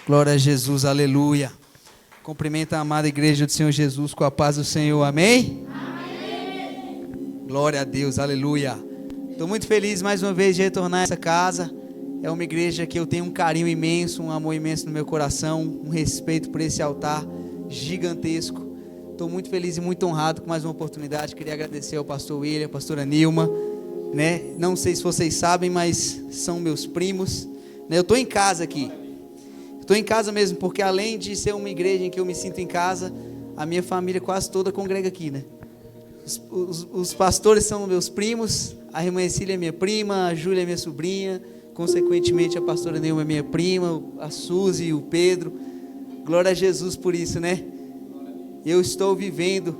Glória a Jesus, aleluia. Cumprimenta a amada igreja do Senhor Jesus com a paz do Senhor, amém? Amém. Glória a Deus, aleluia. Estou muito feliz mais uma vez de retornar a essa casa. É uma igreja que eu tenho um carinho imenso, um amor imenso no meu coração, um respeito por esse altar gigantesco. Estou muito feliz e muito honrado com mais uma oportunidade. Queria agradecer ao pastor William, à pastora Nilma, né? Não sei se vocês sabem, mas são meus primos, né? Eu estou em casa aqui. Estou em casa mesmo, porque além de ser uma igreja em que eu me sinto em casa, a minha família quase toda congrega aqui, né? Os pastores são meus primos, a irmã Cecília é minha prima, a Júlia é minha sobrinha, consequentemente a pastora Neuma é minha prima, a Suzy e o Pedro. Glória a Jesus por isso, né? Eu estou vivendo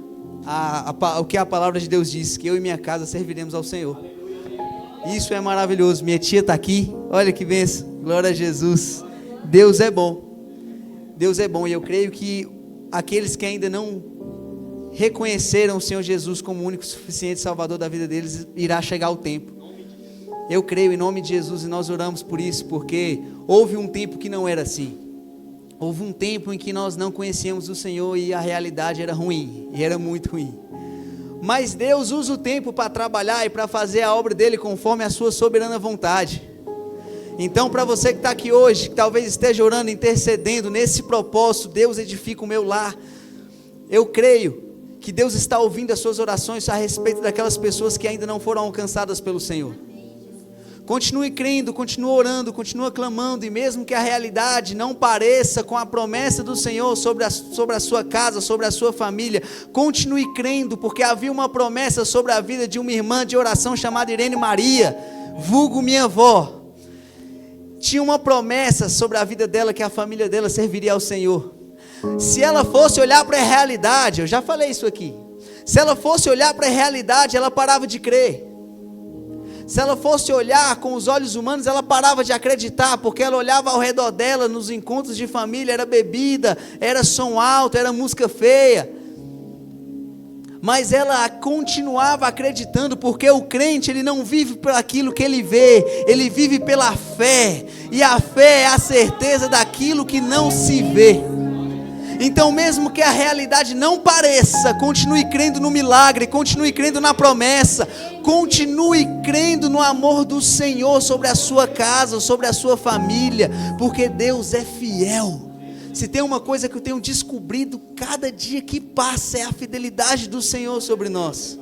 o que a palavra de Deus diz, que eu e minha casa serviremos ao Senhor. Isso é maravilhoso. Minha tia está aqui, olha que bênção. Glória a Jesus. Deus é bom. Deus é bom, e eu creio que aqueles que ainda não reconheceram o Senhor Jesus como o único suficiente Salvador da vida deles, irá chegar o tempo. Eu creio em nome de Jesus, e nós oramos por isso, porque houve um tempo que não era assim. Houve um tempo em que nós não conhecíamos o Senhor e a realidade era ruim, e era muito ruim. Mas Deus usa o tempo para trabalhar e para fazer a obra dele conforme a sua soberana vontade. Então, para você que está aqui hoje, que talvez esteja orando, intercedendo nesse propósito, Deus edifica o meu lar. Eu creio que Deus está ouvindo as suas orações a respeito daquelas pessoas que ainda não foram alcançadas pelo Senhor. Continue crendo, continue orando, continue clamando, e mesmo que a realidade não pareça com a promessa do Senhor sobre a sua casa, sobre a sua família, continue crendo, porque havia uma promessa sobre a vida de uma irmã de oração chamada Irene Maria, vulgo minha avó. Tinha uma promessa sobre a vida dela, que a família dela serviria ao Senhor. Se ela fosse olhar para a realidade, eu já falei isso aqui, se ela fosse olhar para a realidade, ela parava de crer. Se ela fosse olhar com os olhos humanos, ela parava de acreditar, porque ela olhava ao redor dela, nos encontros de família, era bebida, era som alto, era música feia. Mas ela continuava acreditando, porque o crente, ele não vive por aquilo que ele vê, ele vive pela fé, e a fé é a certeza daquilo que não se vê. Então, mesmo que a realidade não pareça, continue crendo no milagre, continue crendo na promessa, continue crendo no amor do Senhor sobre a sua casa, sobre a sua família, porque Deus é fiel. Se tem uma coisa que eu tenho descobrido cada dia que passa, é a fidelidade do Senhor sobre nós.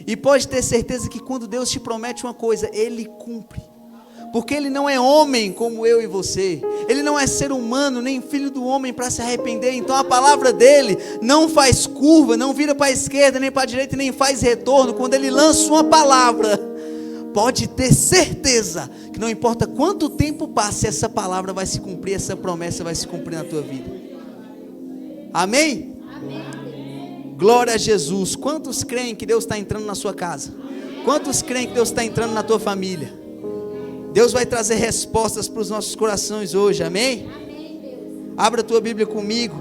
E pode ter certeza que quando Deus te promete uma coisa, Ele cumpre. Porque Ele não é homem como eu e você. Ele não é ser humano, nem filho do homem para se arrepender. Então a palavra dele não faz curva, não vira para a esquerda, nem para a direita, nem faz retorno. Quando Ele lança uma palavra, pode ter certeza que não importa quanto tempo passe, essa palavra vai se cumprir, essa promessa vai se cumprir na tua vida. Amém? Amém. Glória a Jesus. Quantos creem que Deus está entrando na sua casa? Quantos creem que Deus está entrando na tua família? Deus vai trazer respostas para os nossos corações hoje, amém? Amém, Deus. Abra a tua Bíblia comigo,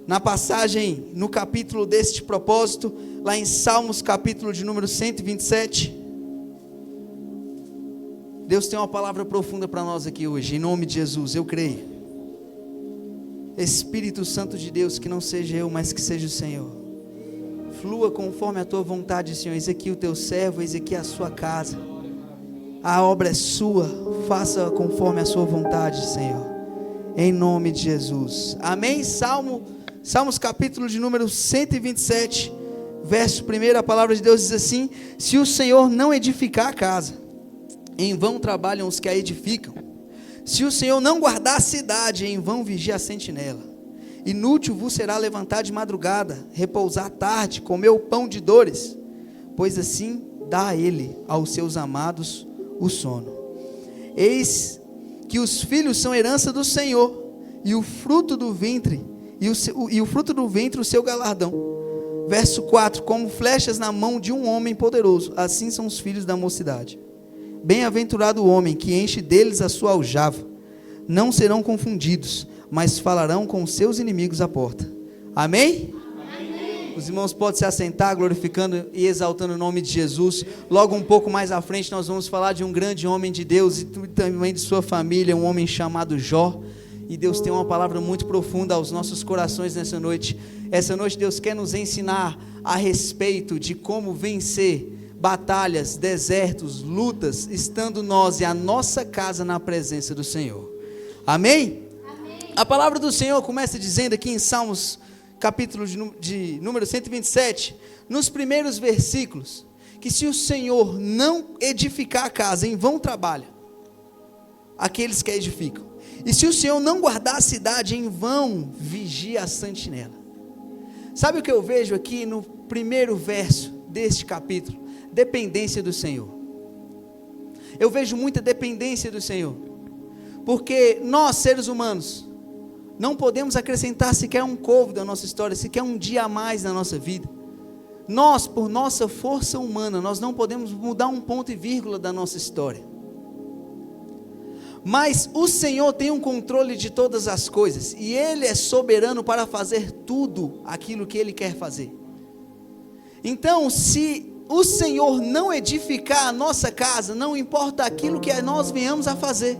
na passagem, no capítulo deste propósito, lá em Salmos, capítulo de número 127. Deus tem uma palavra profunda para nós aqui hoje, em nome de Jesus, eu creio. Espírito Santo de Deus, que não seja eu, mas que seja o Senhor. Flua conforme a tua vontade, Senhor. Eis aqui o teu servo, eis aqui a sua casa. A obra é sua, faça conforme a sua vontade, Senhor, em nome de Jesus, amém. Salmos capítulo de número 127, verso 1, a palavra de Deus diz assim: se o Senhor não edificar a casa, em vão trabalham os que a edificam. Se o Senhor não guardar a cidade, em vão vigia a sentinela. Inútil vos será levantar de madrugada, repousar tarde, comer o pão de dores, pois assim dá a ele, aos seus amados, o sono. Eis que os filhos são herança do Senhor, e o fruto do ventre o seu galardão. Verso 4: como flechas na mão de um homem poderoso, assim são os filhos da mocidade. Bem-aventurado o homem que enche deles a sua aljava. Não serão confundidos, mas falarão com seus inimigos à porta. Amém? Amém. Os irmãos podem se assentar, glorificando e exaltando o nome de Jesus. Logo um pouco mais à frente nós vamos falar de um grande homem de Deus e também de sua família, um homem chamado Jó. E Deus tem uma palavra muito profunda aos nossos corações nessa noite. Essa noite Deus quer nos ensinar a respeito de como vencer batalhas, desertos, lutas, estando nós e a nossa casa na presença do Senhor. Amém? Amém. A palavra do Senhor começa dizendo aqui em Salmos, capítulo de número 127, nos primeiros versículos, que se o Senhor não edificar a casa, em vão trabalha aqueles que a edificam. E se o Senhor não guardar a cidade, em vão vigia a sentinela. Sabe o que eu vejo aqui no primeiro verso deste capítulo? Dependência do Senhor. Eu vejo muita dependência do Senhor, porque nós, seres humanos, não podemos acrescentar sequer um côvado da nossa história, sequer um dia a mais na nossa vida. Nós, por nossa força humana, nós não podemos mudar um ponto e vírgula da nossa história. Mas o Senhor tem um controle de todas as coisas, e Ele é soberano para fazer tudo aquilo que Ele quer fazer. Então, se o Senhor não edificar a nossa casa, não importa aquilo que nós venhamos a fazer,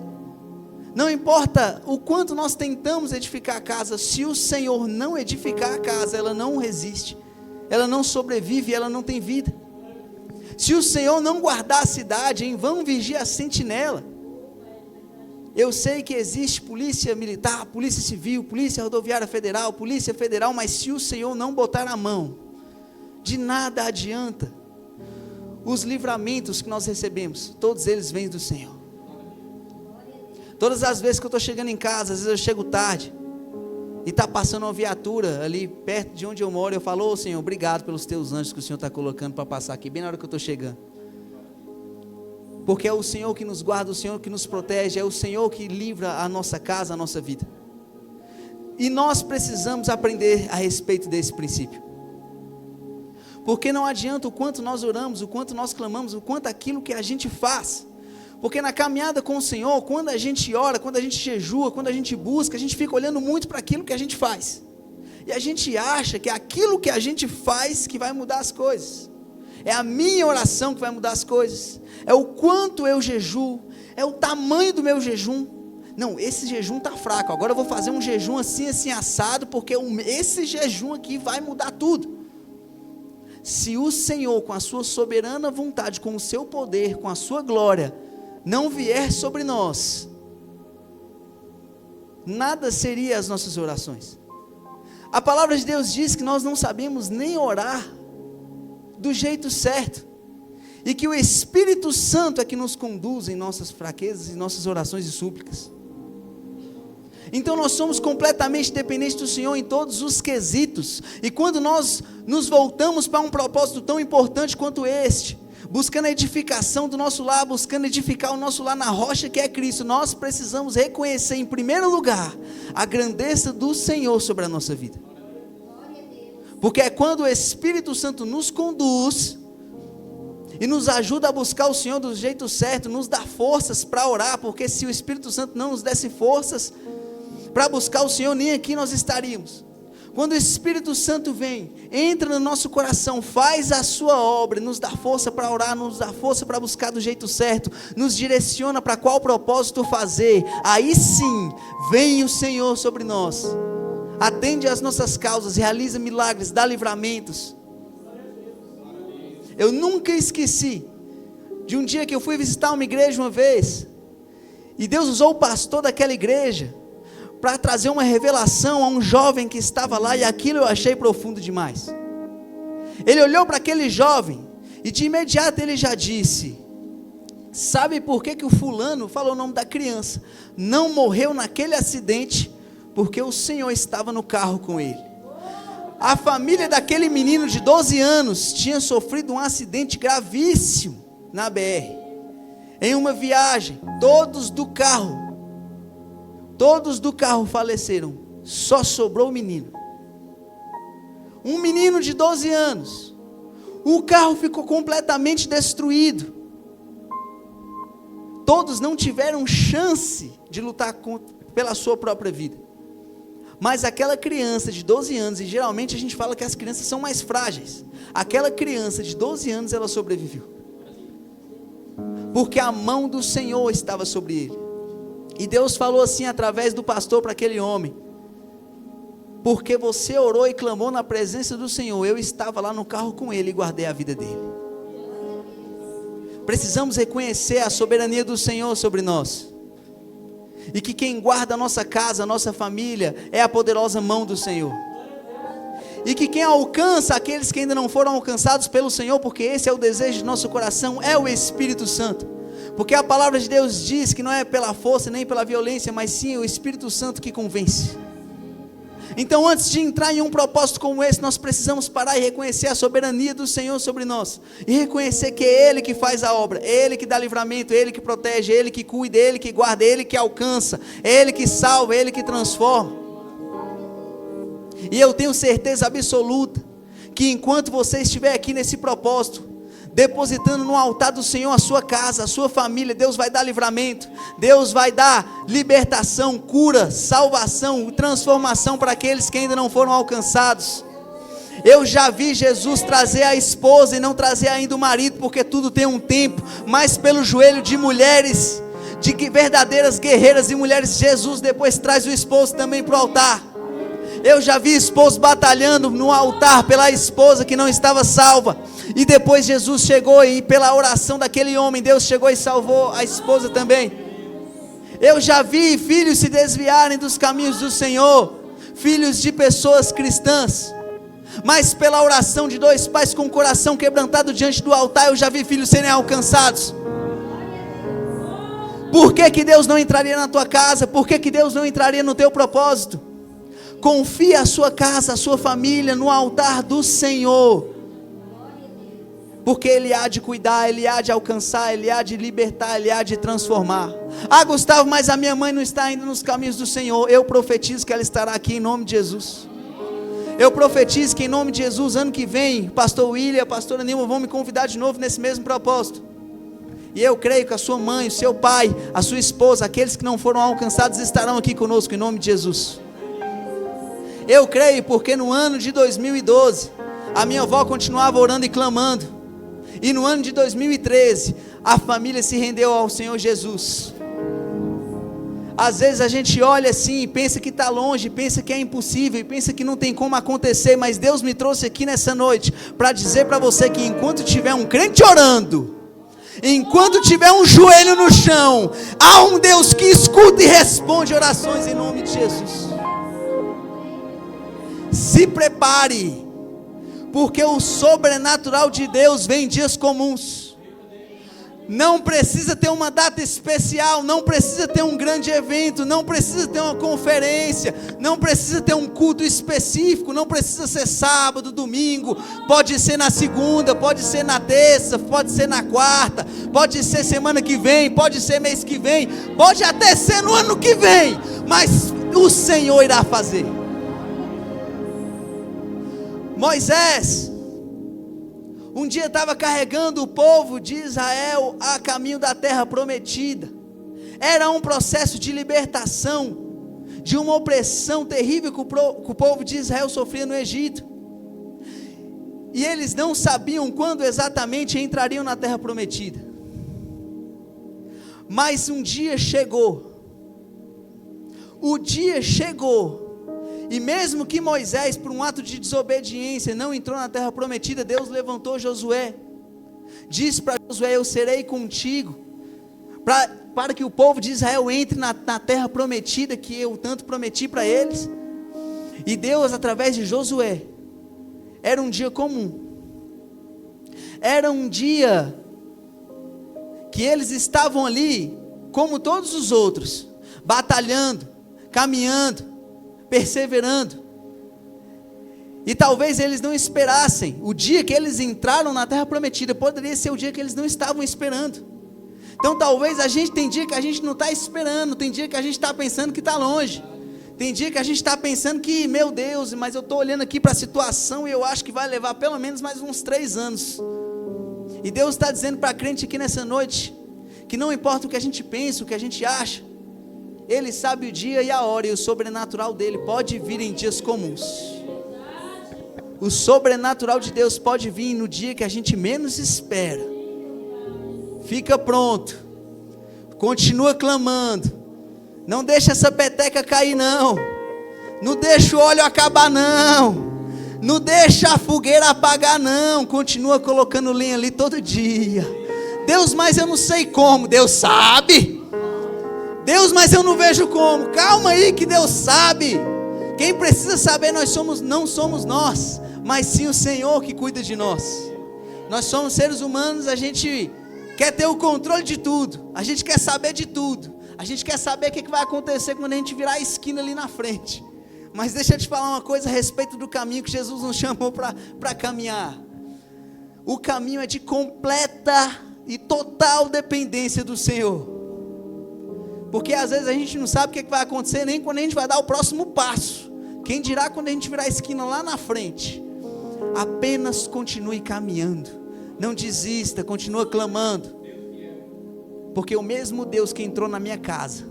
não importa o quanto nós tentamos edificar a casa, se o Senhor não edificar a casa, ela não resiste, ela não sobrevive, ela não tem vida. Se o Senhor não guardar a cidade, em vão vigia a sentinela. Eu sei que existe polícia militar, polícia civil, polícia rodoviária federal, polícia federal, mas se o Senhor não botar a mão, de nada adianta. Os livramentos que nós recebemos, todos eles vêm do Senhor. Todas as vezes que eu estou chegando em casa, às vezes eu chego tarde, e está passando uma viatura ali perto de onde eu moro, eu falo: ô Senhor, obrigado pelos teus anjos que o Senhor está colocando para passar aqui, bem na hora que eu estou chegando. Porque é o Senhor que nos guarda, o Senhor que nos protege, é o Senhor que livra a nossa casa, a nossa vida. E nós precisamos aprender a respeito desse princípio. Porque não adianta o quanto nós oramos, o quanto nós clamamos, o quanto aquilo que a gente faz. Porque na caminhada com o Senhor, quando a gente ora, quando a gente jejua, quando a gente busca, a gente fica olhando muito para aquilo que a gente faz. E a gente acha que é aquilo que a gente faz que vai mudar as coisas. É a minha oração que vai mudar as coisas. É o quanto eu jejuo. É o tamanho do meu jejum. Não, esse jejum está fraco. Agora eu vou fazer um jejum assim, assim, assado, porque esse jejum aqui vai mudar tudo. Se o Senhor, com a sua soberana vontade, com o seu poder, com a sua glória, não vier sobre nós, nada seria as nossas orações. A palavra de Deus diz que nós não sabemos nem orar do jeito certo, e que o Espírito Santo é que nos conduz em nossas fraquezas, em nossas orações e súplicas. Então nós somos completamente dependentes do Senhor em todos os quesitos, e quando nós nos voltamos para um propósito tão importante quanto este, buscando a edificação do nosso lar, buscando edificar o nosso lar na rocha que é Cristo, nós precisamos reconhecer em primeiro lugar a grandeza do Senhor sobre a nossa vida. Porque é quando o Espírito Santo nos conduz e nos ajuda a buscar o Senhor do jeito certo, nos dá forças para orar, porque se o Espírito Santo não nos desse forças para buscar o Senhor, nem aqui nós estaríamos. Quando o Espírito Santo vem, entra no nosso coração, faz a sua obra, nos dá força para orar, nos dá força para buscar do jeito certo, nos direciona para qual propósito fazer, aí sim, vem o Senhor sobre nós, atende às nossas causas, realiza milagres, dá livramentos. Eu nunca esqueci de um dia que eu fui visitar uma igreja uma vez, e Deus usou o pastor daquela igreja para trazer uma revelação a um jovem que estava lá, e aquilo eu achei profundo demais. Ele olhou para aquele jovem e de imediato ele já disse: sabe por que o fulano, falou o nome da criança, não morreu naquele acidente? Porque o Senhor estava no carro com ele. A família daquele menino de 12 anos tinha sofrido um acidente gravíssimo na BR, em uma viagem. Todos do carro faleceram, só sobrou o menino. Um menino de 12 anos. O carro ficou completamente destruído. Todos não tiveram chance de lutar pela sua própria vida. Mas aquela criança de 12 anos, e geralmente a gente fala que as crianças são mais frágeis, aquela criança de 12 anos, ela sobreviveu, porque a mão do Senhor estava sobre ele. E Deus falou assim através do pastor para aquele homem: porque você orou e clamou na presença do Senhor, eu estava lá no carro com ele e guardei a vida dele. Precisamos reconhecer a soberania do Senhor sobre nós, e que quem guarda a nossa casa, a nossa família, é a poderosa mão do Senhor, e que quem alcança aqueles que ainda não foram alcançados pelo Senhor, porque esse é o desejo de nosso coração, é o Espírito Santo. Porque a palavra de Deus diz que não é pela força nem pela violência, mas sim o Espírito Santo que convence. Então, antes de entrar em um propósito como esse, nós precisamos parar e reconhecer a soberania do Senhor sobre nós, e reconhecer que é Ele que faz a obra, é Ele que dá livramento, é Ele que protege, é Ele que cuida, é Ele que guarda, é Ele que alcança, é Ele que salva, é Ele que transforma. E eu tenho certeza absoluta que enquanto você estiver aqui nesse propósito, depositando no altar do Senhor a sua casa, a sua família, Deus vai dar livramento, Deus vai dar libertação, cura, salvação, transformação para aqueles que ainda não foram alcançados. Eu já vi Jesus trazer a esposa e não trazer ainda o marido, porque tudo tem um tempo, mas pelo joelho de mulheres, de verdadeiras guerreiras e mulheres, Jesus depois traz o esposo também para o altar. Eu já vi esposo batalhando no altar pela esposa que não estava salva, e depois Jesus chegou e pela oração daquele homem, Deus chegou e salvou a esposa também. Eu já vi filhos se desviarem dos caminhos do Senhor, filhos de pessoas cristãs, mas pela oração de dois pais com o coração quebrantado diante do altar, eu já vi filhos serem alcançados. Por que Deus não entraria na tua casa? Por que Deus não entraria no teu propósito? Confie a sua casa, a sua família no altar do Senhor, porque Ele há de cuidar, Ele há de alcançar, Ele há de libertar, Ele há de transformar. Ah, Gustavo, mas a minha mãe não está ainda nos caminhos do Senhor. Eu profetizo que ela estará aqui em nome de Jesus. Eu profetizo que em nome de Jesus, ano que vem, pastor William, a pastora Nilma vão me convidar de novo nesse mesmo propósito. E eu creio que a sua mãe, o seu pai, a sua esposa, aqueles que não foram alcançados estarão aqui conosco em nome de Jesus. Eu creio porque no ano de 2012, a minha avó continuava orando e clamando. E no ano de 2013, a família se rendeu ao Senhor Jesus. Às vezes a gente olha assim e pensa que está longe, pensa que é impossível, e pensa que não tem como acontecer, mas Deus me trouxe aqui nessa noite para dizer para você que enquanto tiver um crente orando, enquanto tiver um joelho no chão, há um Deus que escuta e responde orações em nome de Jesus. Se prepare, porque o sobrenatural de Deus vem em dias comuns. Não precisa ter uma data especial, não precisa ter um grande evento, não precisa ter uma conferência, não precisa ter um culto específico, não precisa ser sábado, domingo, pode ser na segunda, pode ser na terça, pode ser na quarta, pode ser semana que vem, pode ser mês que vem, pode até ser no ano que vem, mas o Senhor irá fazer. Moisés, um dia estava carregando o povo de Israel a caminho da terra prometida. Era um processo de libertação de uma opressão terrível que o povo de Israel sofria no Egito. E eles não sabiam quando exatamente entrariam na terra prometida. Mas um dia chegou. O dia chegou. E mesmo que Moisés, por um ato de desobediência, não entrou na terra prometida, Deus levantou Josué. Disse para Josué: eu serei contigo, para que o povo de Israel entre na terra prometida, que eu tanto prometi para eles. E Deus, através de Josué, era um dia comum. Era um dia que eles estavam ali, como todos os outros, batalhando, caminhando, perseverando. E talvez eles não esperassem. O dia que eles entraram na terra prometida poderia ser o dia que eles não estavam esperando. Então talvez tem dia que a gente não está esperando, tem dia que a gente está pensando que está longe, tem dia que a gente está pensando que, meu Deus, mas eu estou olhando aqui para a situação e eu acho que vai levar pelo menos mais uns 3 anos. E Deus está dizendo para a crente aqui nessa noite, que não importa o que a gente pensa, o que a gente acha, Ele sabe o dia e a hora, e o sobrenatural dele pode vir em dias comuns. O sobrenatural de Deus pode vir no dia que a gente menos espera. Fica pronto. Continua clamando. Não deixa essa peteca cair não. Não deixa o óleo acabar não. Não deixa a fogueira apagar não. Continua colocando lenha ali todo dia. Deus, mas eu não sei como. Deus sabe. Deus, mas eu não vejo como. Calma aí que Deus sabe. Quem precisa saber não somos nós, mas sim o Senhor que cuida de nós. Nós somos seres humanos, a gente quer ter o controle de tudo, a gente quer saber de tudo, a gente quer saber o que vai acontecer quando a gente virar a esquina ali na frente. Mas deixa eu te falar uma coisa a respeito do caminho que Jesus nos chamou para caminhar. O caminho é de completa e total dependência do Senhor. Porque às vezes a gente não sabe o que vai acontecer nem quando a gente vai dar o próximo passo. Quem dirá quando a gente virar a esquina lá na frente. Apenas continue caminhando. Não desista, continua clamando. Porque o mesmo Deus que entrou na minha casa,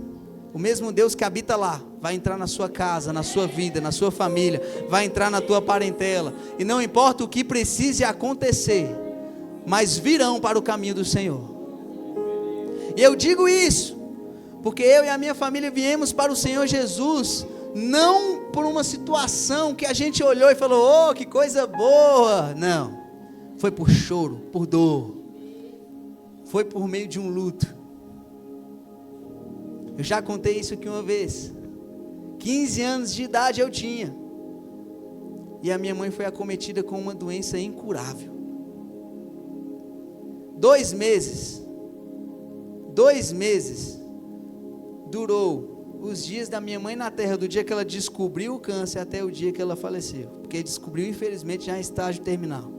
o mesmo Deus que habita lá, vai entrar na sua casa, na sua vida, na sua família, vai entrar na tua parentela. E não importa o que precise acontecer, mas virão para o caminho do Senhor. E eu digo isso porque eu e a minha família viemos para o Senhor Jesus, não por uma situação que a gente olhou e falou, oh, que coisa boa. Não, foi por choro, por dor, foi por meio de um luto. Eu já contei isso aqui uma vez. 15 anos de idade eu tinha, e a minha mãe foi acometida com uma doença incurável. 2 meses durou os dias da minha mãe na terra, do dia que ela descobriu o câncer até o dia que ela faleceu, porque descobriu infelizmente já em estágio terminal.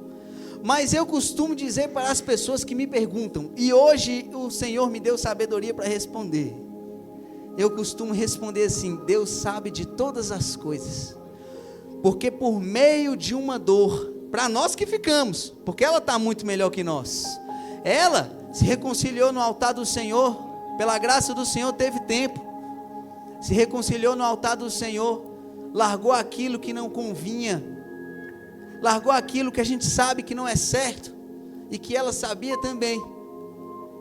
Mas eu costumo dizer para as pessoas que me perguntam, e hoje o Senhor me deu sabedoria para responder, eu costumo responder assim: Deus sabe de todas as coisas, porque por meio de uma dor, para nós que ficamos, porque ela está muito melhor que nós, ela se reconciliou no altar do Senhor, pela graça do Senhor teve tempo, se reconciliou no altar do Senhor, largou aquilo que não convinha, largou aquilo que a gente sabe que não é certo, e que ela sabia também,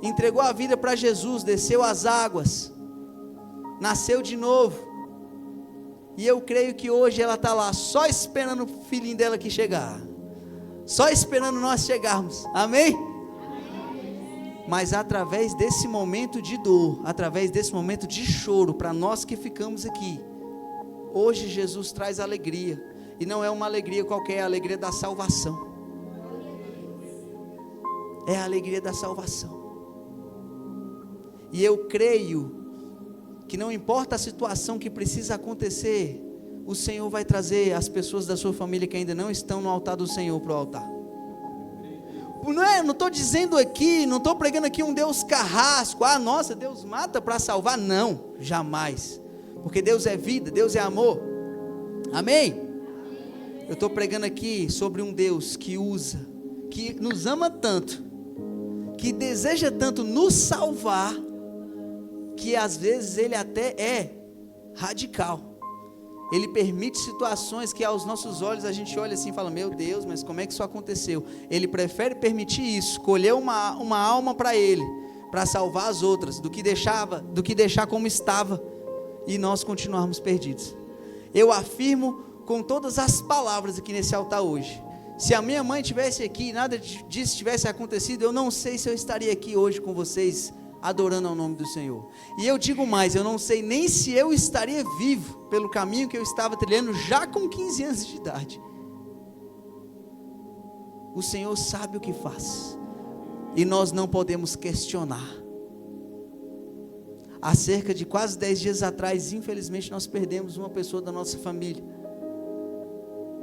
entregou a vida para Jesus, desceu as águas, nasceu de novo, e eu creio que hoje ela está lá, só esperando o filhinho dela que chegar, só esperando nós chegarmos, amém? Mas através desse momento de dor, através desse momento de choro, para nós que ficamos aqui, hoje Jesus traz alegria, e não é uma alegria qualquer, é a alegria da salvação, é a alegria da salvação, e eu creio que não importa a situação que precisa acontecer, o Senhor vai trazer as pessoas da sua família que ainda não estão no altar do Senhor para o altar. Não estou dizendo aqui, não estou pregando aqui um Deus carrasco, nossa, Deus mata para salvar, não, jamais, porque Deus é vida, Deus é amor, amém? Eu estou pregando aqui sobre um Deus que usa, que nos ama tanto, que deseja tanto nos salvar, que às vezes Ele até é radical, Ele permite situações que aos nossos olhos a gente olha assim e fala, meu Deus, mas como é que isso aconteceu? Ele prefere permitir isso, escolher uma alma para Ele, para salvar as outras, do que deixar como estava, e nós continuarmos perdidos. Eu afirmo com todas as palavras aqui nesse altar hoje, se a minha mãe estivesse aqui, nada disso tivesse acontecido, eu não sei se eu estaria aqui hoje com vocês, adorando ao nome do Senhor. E eu digo mais, eu não sei nem se eu estaria vivo pelo caminho que eu estava trilhando já com 15 anos de idade. O Senhor sabe o que faz, e nós não podemos questionar. Há cerca de quase 10 dias atrás, infelizmente nós perdemos uma pessoa da nossa família,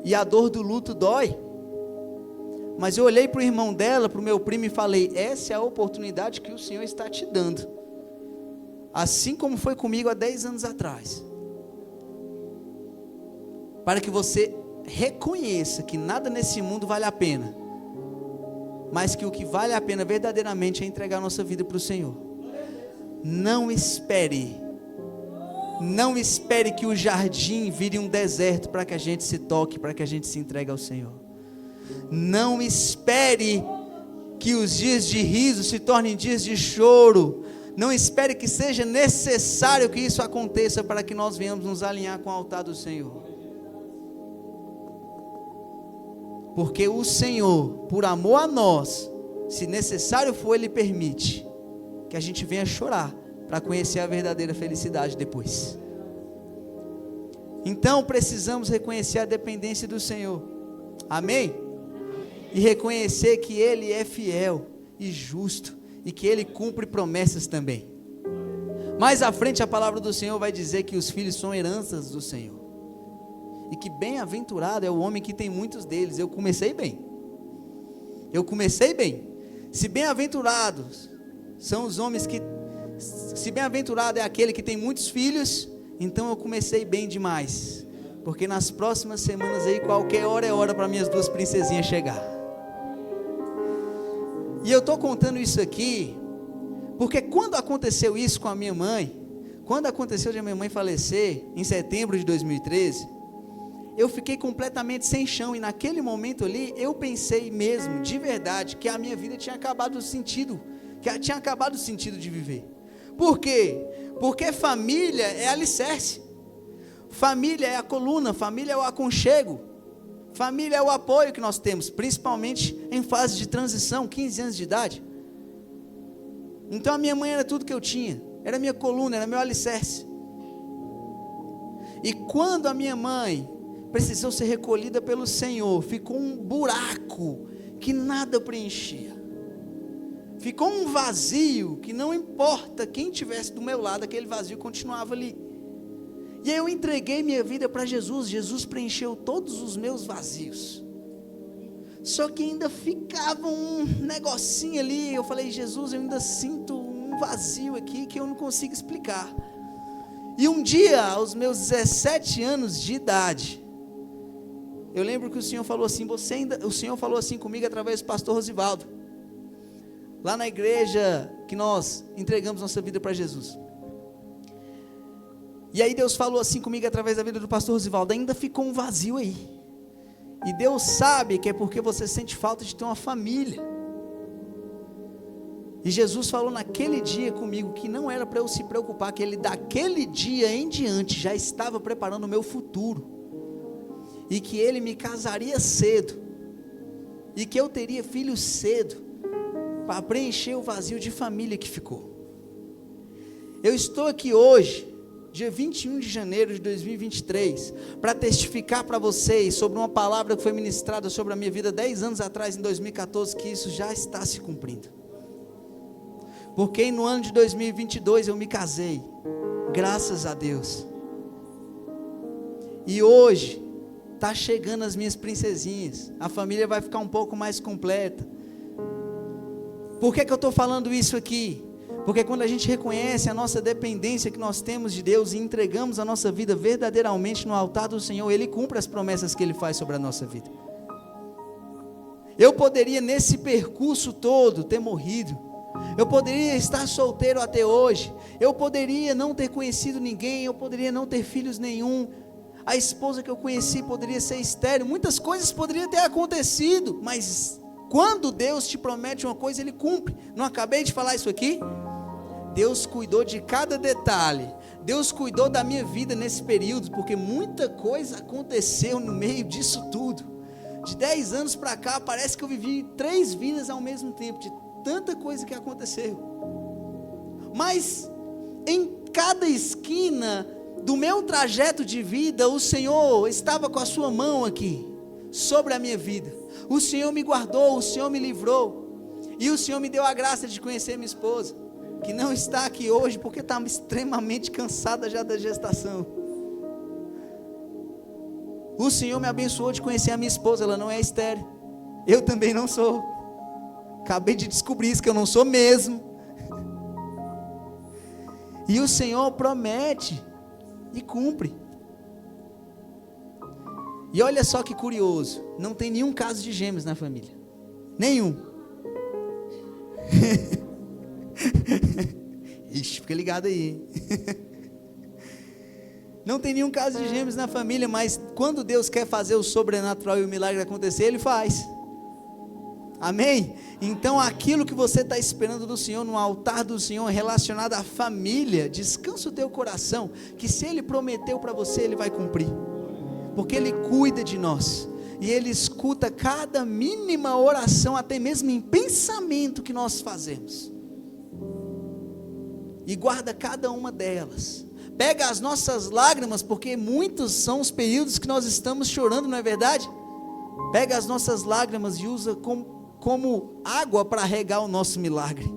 e a dor do luto dói, mas eu olhei para o irmão dela, para o meu primo, e falei, essa é a oportunidade que o Senhor está te dando, assim como foi comigo há 10 anos atrás, para que você reconheça que nada nesse mundo vale a pena, mas que o que vale a pena verdadeiramente é entregar a nossa vida para o Senhor. Não espere Não espere que o jardim vire um deserto para que a gente se toque, para que a gente se entregue ao Senhor. Não espere que os dias de riso se tornem dias de choro. Não espere que seja necessário que isso aconteça para que nós venhamos nos alinhar com o altar do Senhor. Porque o Senhor, por amor a nós, se necessário for, Ele permite que a gente venha chorar para conhecer a verdadeira felicidade depois. Então precisamos reconhecer a dependência do Senhor. Amém? E reconhecer que Ele é fiel e justo e que Ele cumpre promessas também. Mais à frente a palavra do Senhor vai dizer que os filhos são heranças do Senhor. E que bem-aventurado é o homem que tem muitos deles. Eu comecei bem. Se bem-aventurados são os homens que... Se bem-aventurado é aquele que tem muitos filhos, então eu comecei bem demais. Porque nas próximas semanas aí, qualquer hora é hora para minhas duas princesinhas chegar. E eu estou contando isso aqui, porque quando aconteceu isso com a minha mãe, quando aconteceu de a minha mãe falecer, em setembro de 2013, eu fiquei completamente sem chão, e naquele momento ali, eu pensei mesmo, de verdade, que a minha vida tinha acabado o sentido, de viver. Por quê? Porque família é alicerce, família é a coluna, família é o aconchego, família é o apoio que nós temos, principalmente em fase de transição, 15 anos de idade. Então a minha mãe era tudo que eu tinha, era minha coluna, era meu alicerce. E quando a minha mãe precisou ser recolhida pelo Senhor, ficou um buraco que nada preenchia. Ficou um vazio que não importa quem estivesse do meu lado, aquele vazio continuava ali. E aí eu entreguei minha vida para Jesus. Jesus preencheu todos os meus vazios. Só que ainda ficava um negocinho ali. Eu falei, Jesus, eu ainda sinto um vazio aqui que eu não consigo explicar. E um dia, aos meus 17 anos de idade, eu lembro que o Senhor falou assim, o Senhor falou assim comigo através do pastor Rosivaldo, lá na igreja que nós entregamos nossa vida para Jesus. E aí Deus falou assim comigo através da vida do pastor Rosivaldo, ainda ficou um vazio aí. E Deus sabe que é porque você sente falta de ter uma família. E Jesus falou naquele dia comigo que não era para eu se preocupar, que Ele daquele dia em diante já estava preparando o meu futuro. E que Ele me casaria cedo. E que eu teria filhos cedo, para preencher o vazio de família que ficou. Eu estou aqui hoje, dia 21 de janeiro de 2023, para testificar para vocês sobre uma palavra que foi ministrada sobre a minha vida 10 anos atrás, em 2014, que isso já está se cumprindo. Porque no ano de 2022 eu me casei, graças a Deus. E hoje está chegando as minhas princesinhas, a família vai ficar um pouco mais completa. Por que eu estou falando isso aqui? Porque quando a gente reconhece a nossa dependência que nós temos de Deus e entregamos a nossa vida verdadeiramente no altar do Senhor, Ele cumpre as promessas que Ele faz sobre a nossa vida. Eu poderia nesse percurso todo ter morrido, eu poderia estar solteiro até hoje, eu poderia não ter conhecido ninguém, eu poderia não ter filhos nenhum, a esposa que eu conheci poderia ser estéril, muitas coisas poderiam ter acontecido, mas quando Deus te promete uma coisa, Ele cumpre. Não acabei de falar isso aqui? Deus cuidou de cada detalhe, Deus cuidou da minha vida nesse período, porque muita coisa aconteceu no meio disso tudo. De 10 anos para cá, parece que eu vivi 3 vidas ao mesmo tempo, de tanta coisa que aconteceu. Mas em cada esquina do meu trajeto de vida, o Senhor estava com a sua mão aqui, sobre a minha vida. O Senhor me guardou, o Senhor me livrou, e o Senhor me deu a graça de conhecer minha esposa, que não está aqui hoje, porque está extremamente cansada já da gestação. O Senhor me abençoou de conhecer a minha esposa, ela não é estéril, eu também não sou, acabei de descobrir isso, que eu não sou mesmo, e o Senhor promete, e cumpre. E olha só que curioso, não tem nenhum caso de gêmeos na família, nenhum. Ixi, fica ligado aí. Não tem nenhum caso de gêmeos na família, mas quando Deus quer fazer o sobrenatural e o milagre acontecer, Ele faz. Amém? Então aquilo que você está esperando do Senhor, no altar do Senhor, relacionado à família, descansa o teu coração, que se Ele prometeu para você, Ele vai cumprir, porque Ele cuida de nós, e Ele escuta cada mínima oração, até mesmo em pensamento que nós fazemos, e guarda cada uma delas. Pega as nossas lágrimas, porque muitos são os períodos que nós estamos chorando, não é verdade? Pega as nossas lágrimas e usa como água para regar o nosso milagre.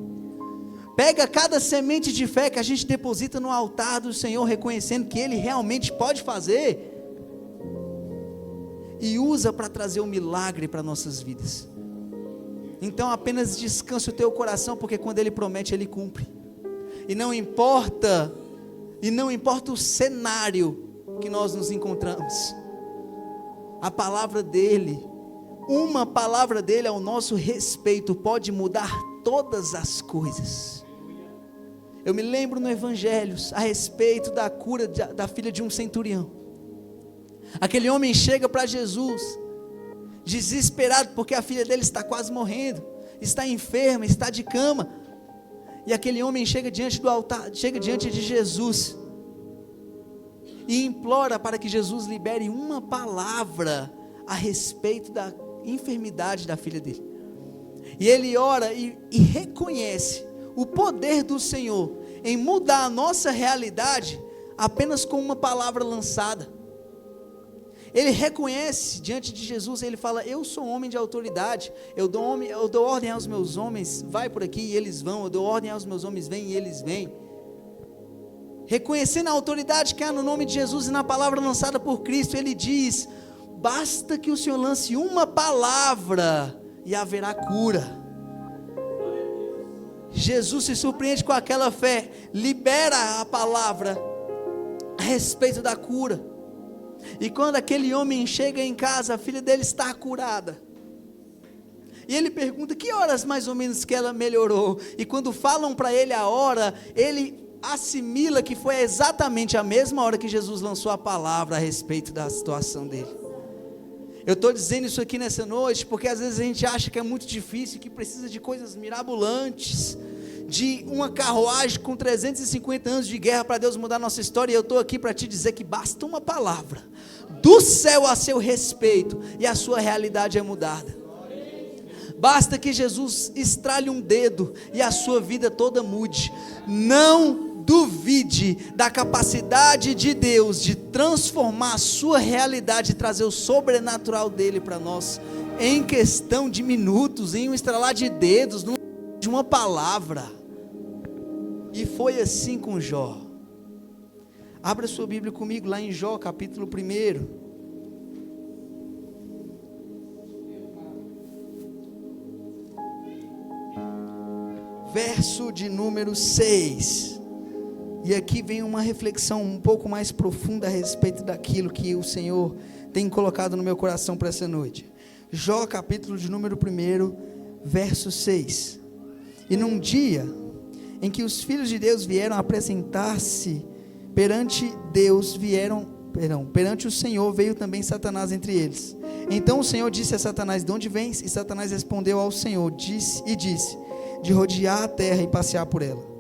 Pega cada semente de fé que a gente deposita no altar do Senhor, reconhecendo que Ele realmente pode fazer, e usa para trazer o milagre para nossas vidas. Então apenas descanse o teu coração, porque quando Ele promete, Ele cumpre. E não importa o cenário que nós nos encontramos, a palavra dEle, uma palavra dEle ao nosso respeito pode mudar todas as coisas. Eu me lembro no Evangelhos a respeito da cura da filha de um centurião. Aquele homem chega para Jesus desesperado, porque a filha dele está quase morrendo, está enferma, está de cama, e aquele homem chega diante do altar, chega diante de Jesus, e implora para que Jesus libere uma palavra a respeito da enfermidade da filha dele. E ele ora e reconhece o poder do Senhor em mudar a nossa realidade apenas com uma palavra lançada. Ele reconhece diante de Jesus, ele fala: eu sou um homem de autoridade, eu dou ordem aos meus homens, vai por aqui e eles vão, eu dou ordem aos meus homens, vem e eles vêm. Reconhecendo a autoridade que há no nome de Jesus e na palavra lançada por Cristo, ele diz: basta que o Senhor lance uma palavra e haverá cura. Jesus se surpreende com aquela fé, libera a palavra a respeito da cura. E quando aquele homem chega em casa, a filha dele está curada. E ele pergunta que horas mais ou menos que ela melhorou. E quando falam para ele a hora, ele assimila que foi exatamente a mesma hora que Jesus lançou a palavra a respeito da situação dele. Eu estou dizendo isso aqui nessa noite, porque às vezes a gente acha que é muito difícil, que precisa de coisas mirabolantes, de uma carruagem com 350 anos de guerra para Deus mudar a nossa história. E eu estou aqui para te dizer que basta uma palavra do céu a seu respeito e a sua realidade é mudada. Basta que Jesus estrale um dedo e a sua vida toda mude. Não duvide da capacidade de Deus de transformar a sua realidade e trazer o sobrenatural dele para nós em questão de minutos, em um estralar de dedos, de uma palavra. E foi assim com Jó. Abra sua Bíblia comigo lá em Jó, capítulo 1. Verso de número 6. E aqui vem uma reflexão um pouco mais profunda a respeito daquilo que o Senhor tem colocado no meu coração para essa noite. Jó, capítulo de número 1, verso 6. E num dia em que os filhos de Deus vieram apresentar-se perante o Senhor, veio também Satanás entre eles. Então o Senhor disse a Satanás: de onde vens? E Satanás respondeu ao Senhor, disse: de rodear a terra e passear por ela.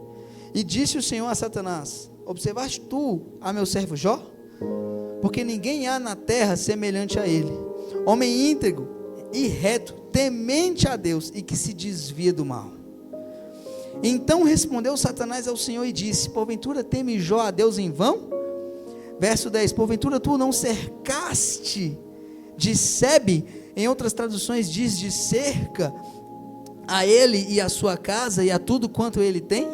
E disse o Senhor a Satanás: observaste tu a meu servo Jó? Porque ninguém há na terra semelhante a ele, homem íntegro e reto, temente a Deus e que se desvia do mal. Então respondeu Satanás ao Senhor e disse: porventura teme Jó a Deus em vão? Verso 10: porventura tu não cercaste de sebe, em outras traduções diz de cerca, a ele e a sua casa e a tudo quanto ele tem?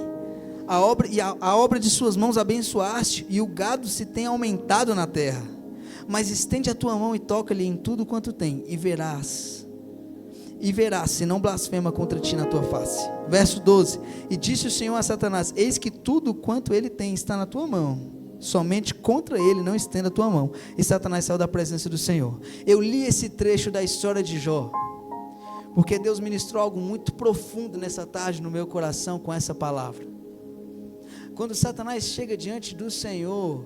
A obra de suas mãos abençoaste, e o gado se tem aumentado na terra. Mas estende a tua mão e toca-lhe em tudo quanto tem, e verás se não blasfema contra ti na tua face. Verso 12: e disse o Senhor a Satanás: eis que tudo quanto ele tem está na tua mão, somente contra ele não estenda a tua mão. E Satanás saiu da presença do Senhor. Eu li esse trecho da história de Jó, porque Deus ministrou algo muito profundo nessa tarde no meu coração com essa palavra. Quando Satanás chega diante do Senhor,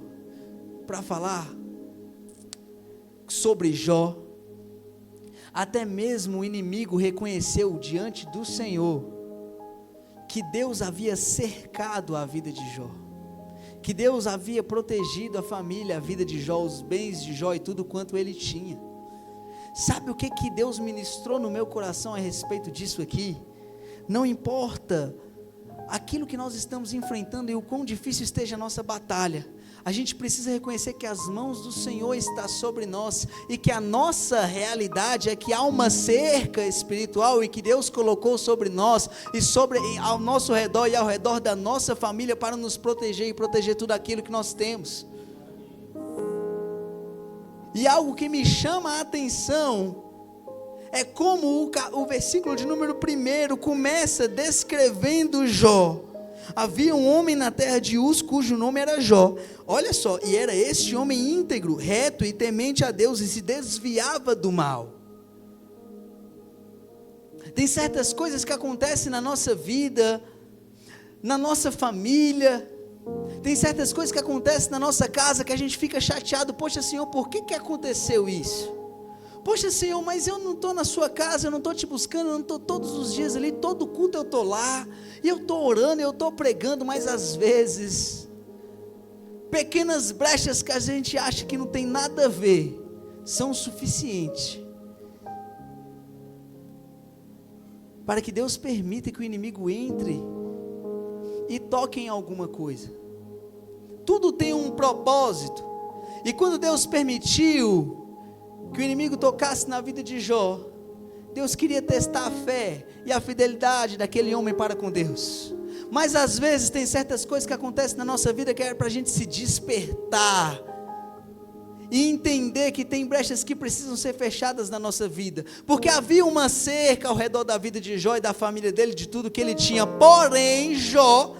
para falar sobre Jó, até mesmo o inimigo reconheceu diante do Senhor que Deus havia cercado a vida de Jó, que Deus havia protegido a família, a vida de Jó, os bens de Jó e tudo quanto ele tinha. Sabe o que Deus ministrou no meu coração a respeito disso aqui? Não importa aquilo que nós estamos enfrentando e o quão difícil esteja a nossa batalha, a gente precisa reconhecer que as mãos do Senhor estão sobre nós, e que a nossa realidade é que há uma cerca espiritual, e que Deus colocou sobre nós, e ao nosso redor e ao redor da nossa família, para nos proteger e proteger tudo aquilo que nós temos. E algo que me chama a atenção é como o versículo de número 1 começa descrevendo Jó. Havia um homem na terra de Uz, cujo nome era Jó. Olha só, e era este homem íntegro, reto e temente a Deus, e se desviava do mal. Tem certas coisas que acontecem na nossa vida, na nossa família, tem certas coisas que acontecem na nossa casa, que a gente fica chateado. Poxa, Senhor, por que aconteceu isso? Poxa, Senhor, mas eu não estou na sua casa, eu não estou te buscando, eu não estou todos os dias ali, todo culto eu estou lá, e eu estou orando, eu estou pregando, mas às vezes, pequenas brechas que a gente acha que não tem nada a ver, são suficientes para que Deus permita que o inimigo entre e toque em alguma coisa. Tudo tem um propósito, e quando Deus permitiu que o inimigo tocasse na vida de Jó, Deus queria testar a fé e a fidelidade daquele homem para com Deus. Mas às vezes tem certas coisas que acontecem na nossa vida que é para a gente se despertar e entender que tem brechas que precisam ser fechadas na nossa vida, porque havia uma cerca ao redor da vida de Jó e da família dele, de tudo que ele tinha. Porém, Jó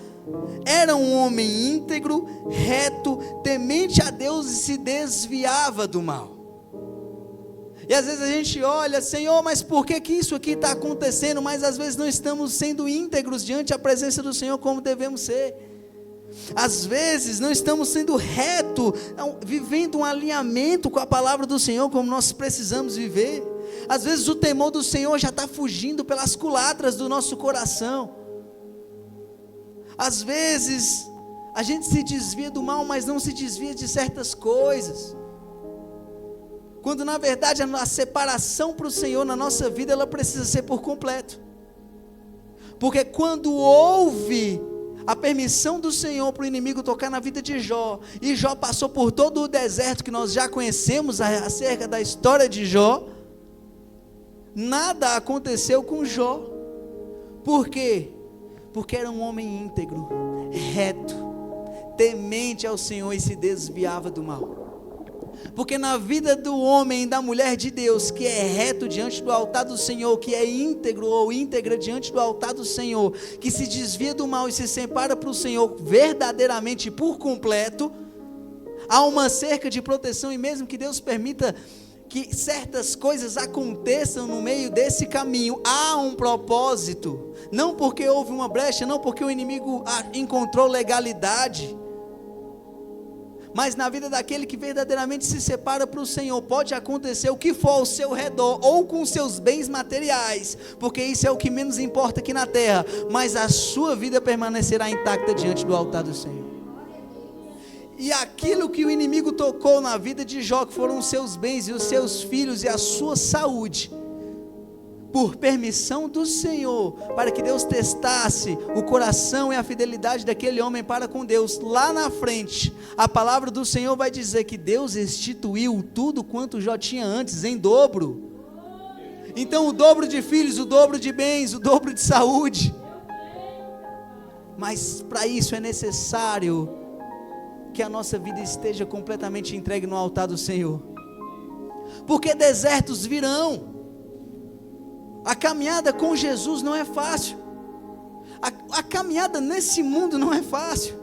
era um homem íntegro, reto, temente a Deus, e se desviava do mal. E às vezes a gente olha, Senhor, mas por que isso aqui está acontecendo? Mas às vezes não estamos sendo íntegros diante da presença do Senhor como devemos ser. Às vezes não estamos sendo retos, vivendo um alinhamento com a palavra do Senhor como nós precisamos viver. Às vezes o temor do Senhor já está fugindo pelas culantras do nosso coração. Às vezes a gente se desvia do mal, mas não se desvia de certas coisas, quando na verdade a separação para o Senhor na nossa vida, ela precisa ser por completo. Porque quando houve a permissão do Senhor para o inimigo tocar na vida de Jó, e Jó passou por todo o deserto que nós já conhecemos acerca da história de Jó, nada aconteceu com Jó. Por quê? Porque era um homem íntegro, reto, temente ao Senhor, e se desviava do mal. Porque na vida do homem e da mulher de Deus, que é reto diante do altar do Senhor, que é íntegro ou íntegra diante do altar do Senhor, que se desvia do mal e se separa para o Senhor verdadeiramente por completo, há uma cerca de proteção. E mesmo que Deus permita que certas coisas aconteçam no meio desse caminho, há um propósito, não porque houve uma brecha, não porque o inimigo encontrou legalidade, mas na vida daquele que verdadeiramente se separa para o Senhor, pode acontecer o que for ao seu redor, ou com seus bens materiais, porque isso é o que menos importa aqui na terra, mas a sua vida permanecerá intacta diante do altar do Senhor. E aquilo que o inimigo tocou na vida de Jó, que foram os seus bens e os seus filhos e a sua saúde, por permissão do Senhor, para que Deus testasse o coração e a fidelidade daquele homem para com Deus, lá na frente, a palavra do Senhor vai dizer que Deus restituiu tudo quanto Jó tinha antes, em dobro. Então o dobro de filhos, o dobro de bens, o dobro de saúde. Mas para isso é necessário que a nossa vida esteja completamente entregue no altar do Senhor, porque desertos virão. A caminhada com Jesus não é fácil, a caminhada nesse mundo não é fácil.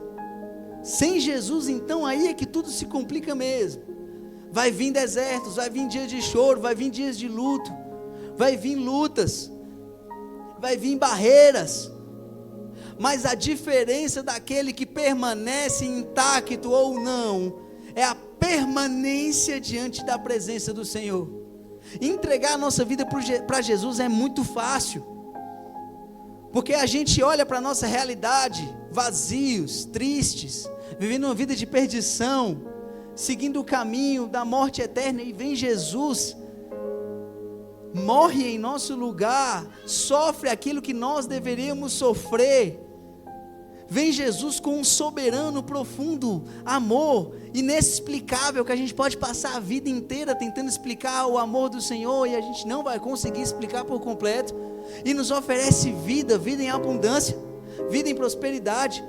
Sem Jesus, então, aí é que tudo se complica mesmo. Vai vir desertos, vai vir dias de choro, vai vir dias de luto, vai vir lutas, vai vir barreiras. Mas a diferença daquele que permanece intacto ou não, é a permanência diante da presença do Senhor. Entregar a nossa vida para Jesus é muito fácil, porque a gente olha para a nossa realidade, vazios, tristes, vivendo uma vida de perdição, seguindo o caminho da morte eterna, e vem Jesus, morre em nosso lugar, sofre aquilo que nós deveríamos sofrer. Vem Jesus com um soberano, profundo amor, inexplicável, que a gente pode passar a vida inteira tentando explicar o amor do Senhor, e a gente não vai conseguir explicar por completo, e nos oferece vida, vida em abundância, vida em prosperidade,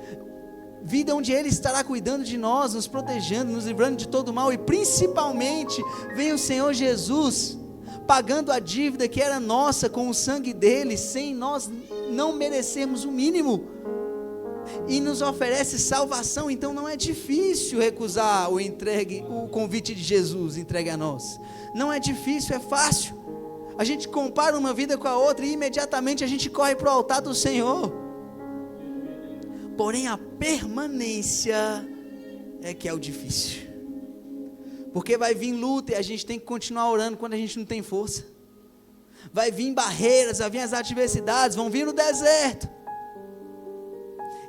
vida onde Ele estará cuidando de nós, nos protegendo, nos livrando de todo mal, e principalmente, vem o Senhor Jesus, pagando a dívida que era nossa com o sangue dele, sem nós não merecermos o mínimo, e nos oferece salvação. Então não é difícil recusar o convite de Jesus entregue a nós, não é difícil, é fácil. A gente compara uma vida com a outra e imediatamente a gente corre para o altar do Senhor. Porém a permanência é que é o difícil, porque vai vir luta e a gente tem que continuar orando quando a gente não tem força, vai vir barreiras, vai vir as adversidades, vão vir no deserto,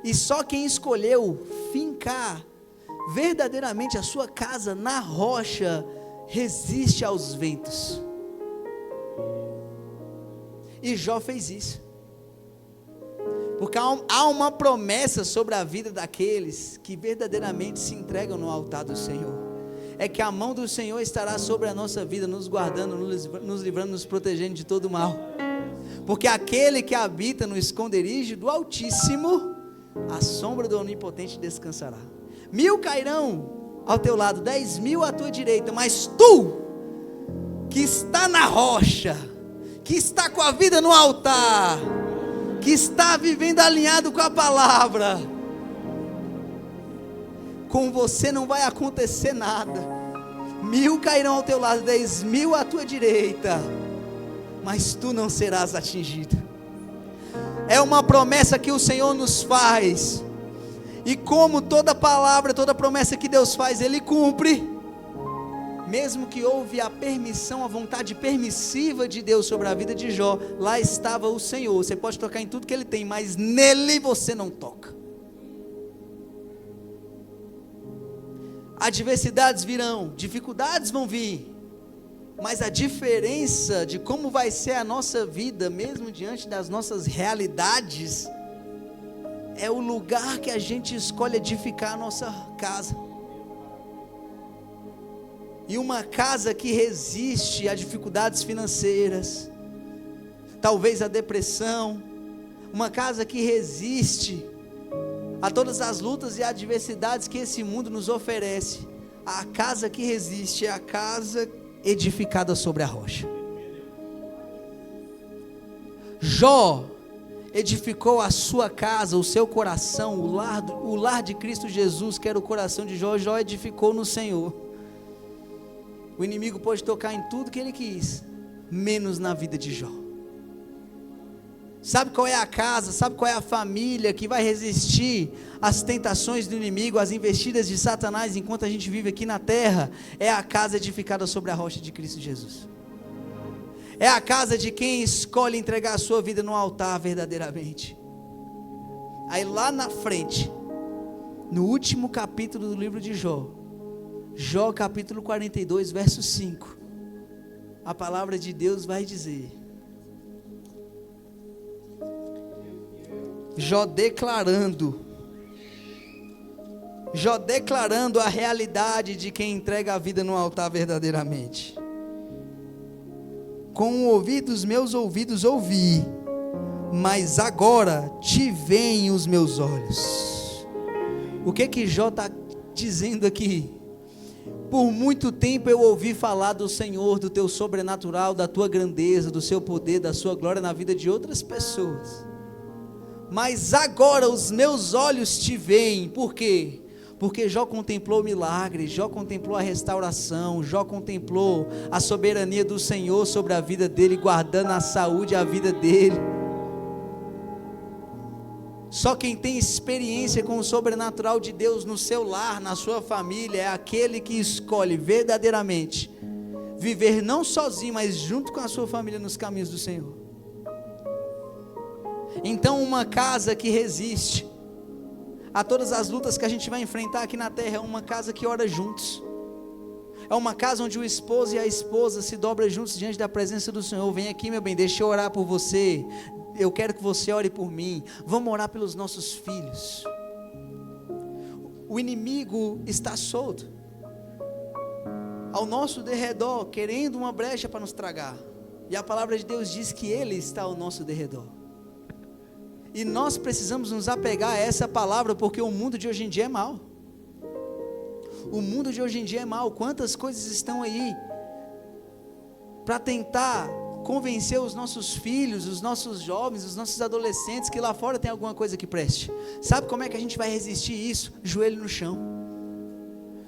e só quem escolheu fincar verdadeiramente a sua casa na rocha, resiste aos ventos, e Jó fez isso, porque há uma promessa sobre a vida daqueles que verdadeiramente se entregam no altar do Senhor, é que a mão do Senhor estará sobre a nossa vida, nos guardando, nos livrando, nos protegendo de todo mal, porque aquele que habita no esconderijo do Altíssimo, a sombra do Onipotente descansará. 1000 cairão ao teu lado, 10.000 à tua direita, mas tu, que está na rocha, que está com a vida no altar, que está vivendo alinhado com a palavra, com você não vai acontecer nada. 1000 cairão ao teu lado, 10.000 à tua direita, mas tu não serás atingido. É uma promessa que o Senhor nos faz, e como toda palavra, toda promessa que Deus faz, Ele cumpre. Mesmo que houve a permissão, a vontade permissiva de Deus sobre a vida de Jó, lá estava o Senhor. Você pode tocar em tudo que Ele tem, mas nele você não toca. Adversidades virão, dificuldades vão vir, mas a diferença de como vai ser a nossa vida, mesmo diante das nossas realidades, é o lugar que a gente escolhe edificar a nossa casa. E uma casa que resiste a dificuldades financeiras, talvez a depressão, uma casa que resiste a todas as lutas e adversidades que esse mundo nos oferece, a casa que resiste é a casa edificada sobre a rocha. Jó edificou a sua casa, o seu coração, o lar de Cristo Jesus, que era o coração de Jó. Jó edificou no Senhor. O inimigo pode tocar em tudo que ele quis, menos na vida de Jó. Sabe qual é a casa, sabe qual é a família que vai resistir às tentações do inimigo, às investidas de Satanás enquanto a gente vive aqui na terra? É a casa edificada sobre a rocha de Cristo Jesus. É a casa de quem escolhe entregar a sua vida no altar verdadeiramente. Aí lá na frente, no último capítulo do livro de Jó, Jó capítulo 42, verso 5, a palavra de Deus vai dizer, Jó declarando a realidade de quem entrega a vida no altar verdadeiramente. Com o ouvido dos meus ouvidos ouvi, mas agora te veem os meus olhos. O que Jó está dizendo aqui? Por muito tempo eu ouvi falar do Senhor, do teu sobrenatural, da tua grandeza, do seu poder, da sua glória na vida de outras pessoas. Mas agora os meus olhos te veem. Por quê? Porque Jó contemplou o milagre, Jó contemplou a restauração, Jó contemplou a soberania do Senhor sobre a vida dele, guardando a saúde e a vida dele. Só quem tem experiência com o sobrenatural de Deus no seu lar, na sua família, é aquele que escolhe verdadeiramente viver não sozinho, mas junto com a sua família nos caminhos do Senhor. Então, uma casa que resiste a todas as lutas que a gente vai enfrentar aqui na terra é uma casa que ora juntos. É uma casa onde o esposo e a esposa se dobram juntos diante da presença do Senhor. Vem aqui, meu bem, deixa eu orar por você. Eu quero que você ore por mim. Vamos orar pelos nossos filhos. O inimigo está solto ao nosso derredor, querendo uma brecha para nos tragar. E a palavra de Deus diz que Ele está ao nosso derredor. E nós precisamos nos apegar a essa palavra, porque o mundo de hoje em dia é mau. O mundo de hoje em dia é mau. Quantas coisas estão aí para tentar convencer os nossos filhos, os nossos jovens, os nossos adolescentes que lá fora tem alguma coisa que preste. Sabe como é que a gente vai resistir isso? Joelho no chão.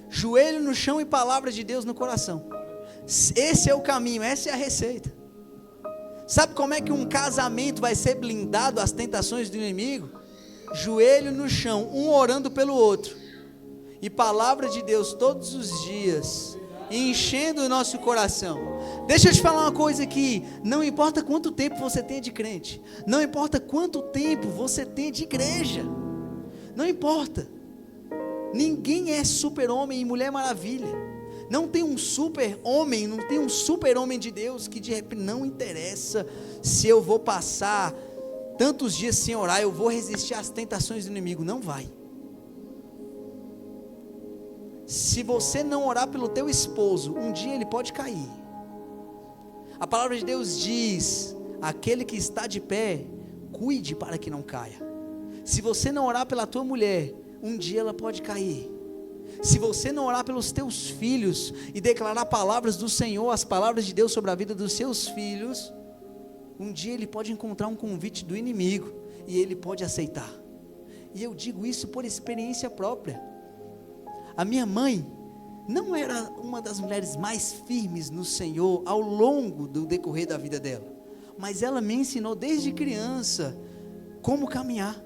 Joelho no chão e palavra de Deus no coração. Esse é o caminho, essa é a receita. Sabe como é que um casamento vai ser blindado às tentações do inimigo? Joelho no chão, um orando pelo outro, e palavra de Deus todos os dias, enchendo o nosso coração. Deixa eu te falar uma coisa aqui, não importa quanto tempo você tem de crente, não importa quanto tempo você tem de igreja, não importa, ninguém é super homem e mulher maravilha, não tem um super homem, não tem um super homem de Deus que de repente não interessa se eu vou passar tantos dias sem orar, eu vou resistir às tentações do inimigo. Não vai. Se você não orar pelo teu esposo, um dia ele pode cair. A palavra de Deus diz: aquele que está de pé, cuide para que não caia. Se você não orar pela tua mulher, um dia ela pode cair. Se você não orar pelos teus filhos e declarar palavras do Senhor, as palavras de Deus sobre a vida dos seus filhos, um dia ele pode encontrar um convite do inimigo e ele pode aceitar. E eu digo isso por experiência própria. A minha mãe não era uma das mulheres mais firmes no Senhor ao longo do decorrer da vida dela, mas ela me ensinou desde criança como caminhar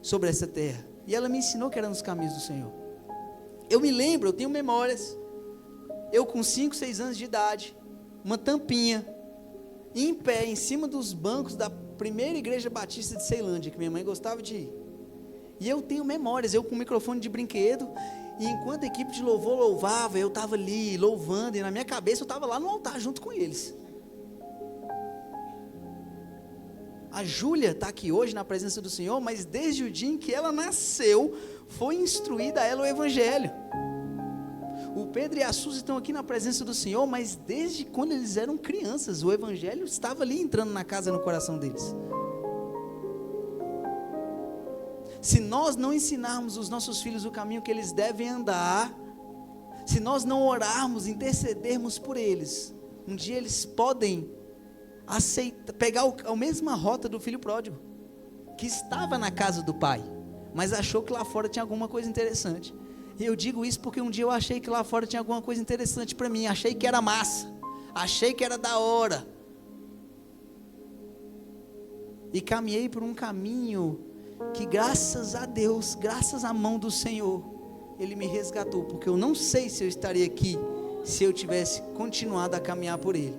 sobre essa terra, e ela me ensinou que era nos caminhos do Senhor. Eu me lembro, eu tenho memórias, eu com 5, 6 anos de idade, uma tampinha, em pé, em cima dos bancos da primeira igreja batista de Ceilândia, que minha mãe gostava de ir, e eu tenho memórias, eu com um microfone de brinquedo, e enquanto a equipe de louvor louvava, eu estava ali louvando, e na minha cabeça eu estava lá no altar junto com eles. A Júlia está aqui hoje na presença do Senhor, mas desde o dia em que ela nasceu, foi instruída a ela o Evangelho. O Pedro e a Suzy estão aqui na presença do Senhor, mas desde quando eles eram crianças, o Evangelho estava ali entrando na casa, no coração deles. Se nós não ensinarmos os nossos filhos o caminho que eles devem andar, se nós não orarmos, intercedermos por eles, um dia eles podem pegar a mesma rota do filho pródigo, que estava na casa do pai, mas achou que lá fora tinha alguma coisa interessante. E eu digo isso porque um dia eu achei que lá fora tinha alguma coisa interessante para mim, achei que era massa, achei que era da hora, e caminhei por um caminho que, graças a Deus, graças à mão do Senhor, Ele me resgatou, porque eu não sei se eu estaria aqui, se eu tivesse continuado a caminhar por Ele.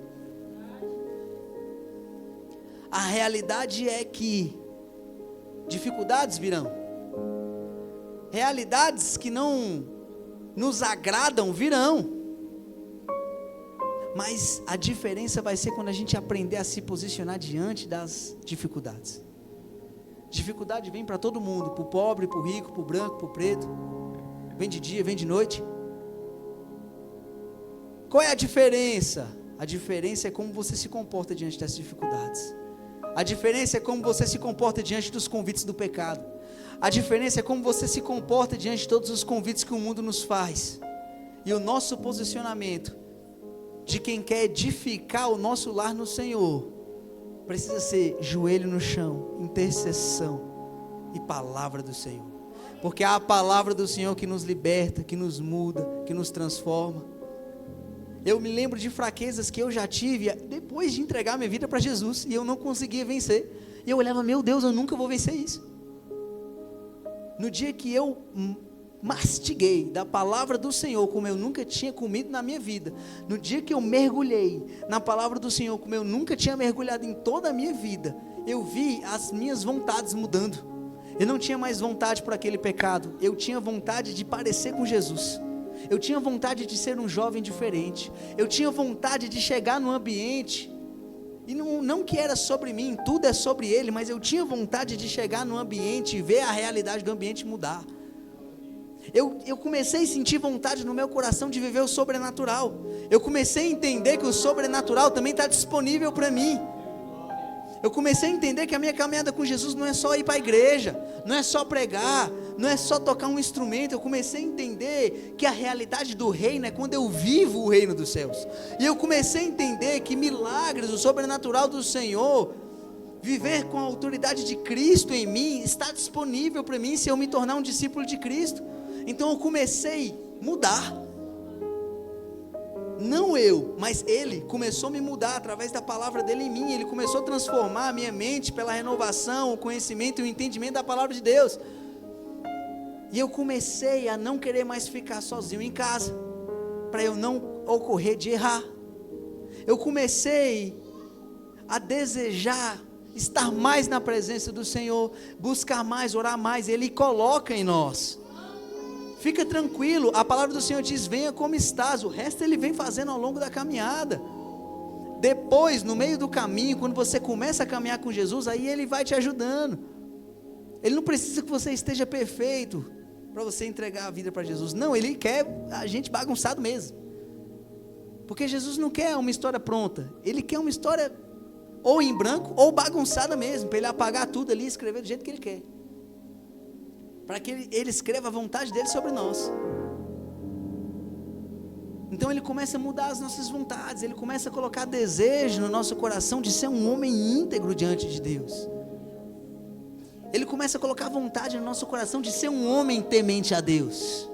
A realidade é que dificuldades virão, realidades que não nos agradam virão, mas a diferença vai ser quando a gente aprender a se posicionar diante das dificuldades. Dificuldade vem para todo mundo, para o pobre, para o rico, para o branco, para o preto, vem de dia, vem de noite. Qual é a diferença? A diferença é como você se comporta diante das dificuldades. A diferença é como você se comporta diante dos convites do pecado. A diferença é como você se comporta diante de todos os convites que o mundo nos faz. E o nosso posicionamento de quem quer edificar o nosso lar no Senhor precisa ser joelho no chão, intercessão e palavra do Senhor. Porque é a palavra do Senhor que nos liberta, que nos muda, que nos transforma. Eu me lembro de fraquezas que eu já tive depois de entregar minha vida para Jesus, e eu não conseguia vencer, e eu olhava, meu Deus, eu nunca vou vencer isso. No dia que eu mastiguei da palavra do Senhor como eu nunca tinha comido na minha vida, no dia que eu mergulhei na palavra do Senhor como eu nunca tinha mergulhado em toda a minha vida, eu vi as minhas vontades mudando. Eu não tinha mais vontade por aquele pecado, eu tinha vontade de parecer com Jesus, eu tinha vontade de ser um jovem diferente, eu tinha vontade de chegar no ambiente, e não que era sobre mim, tudo é sobre Ele, mas eu tinha vontade de chegar no ambiente e ver a realidade do ambiente mudar. Eu comecei a sentir vontade no meu coração de viver o sobrenatural. Eu comecei a entender que o sobrenatural também está disponível para mim. Eu comecei a entender que a minha caminhada com Jesus não é só ir para a igreja, não é só pregar, não é só tocar um instrumento. Eu comecei a entender que a realidade do reino é quando eu vivo o reino dos céus. E eu comecei a entender que milagres, o sobrenatural do Senhor, viver com a autoridade de Cristo em mim, está disponível para mim se eu me tornar um discípulo de Cristo. Então eu comecei a mudar. Não eu, mas Ele começou a me mudar através da palavra dEle em mim. Ele começou a transformar a minha mente pela renovação, o conhecimento e o entendimento da palavra de Deus. E eu comecei a não querer mais ficar sozinho em casa, para eu não ocorrer de errar. Eu comecei a desejar estar mais na presença do Senhor, buscar mais, orar mais. Ele coloca em nós. Fica tranquilo, a palavra do Senhor diz: venha como estás. O resto Ele vem fazendo ao longo da caminhada. Depois, no meio do caminho, quando você começa a caminhar com Jesus, aí Ele vai te ajudando. Ele não precisa que você esteja perfeito para você entregar a vida para Jesus. Não, Ele quer a gente bagunçado mesmo. Porque Jesus não quer uma história pronta. Ele quer uma história ou em branco ou bagunçada mesmo, para Ele apagar tudo ali e escrever do jeito que Ele quer, para que ele escreva a vontade dEle sobre nós. Então Ele começa a mudar as nossas vontades, Ele começa a colocar desejo no nosso coração de ser um homem íntegro diante de Deus. Ele começa a colocar vontade no nosso coração de ser um homem temente a Deus.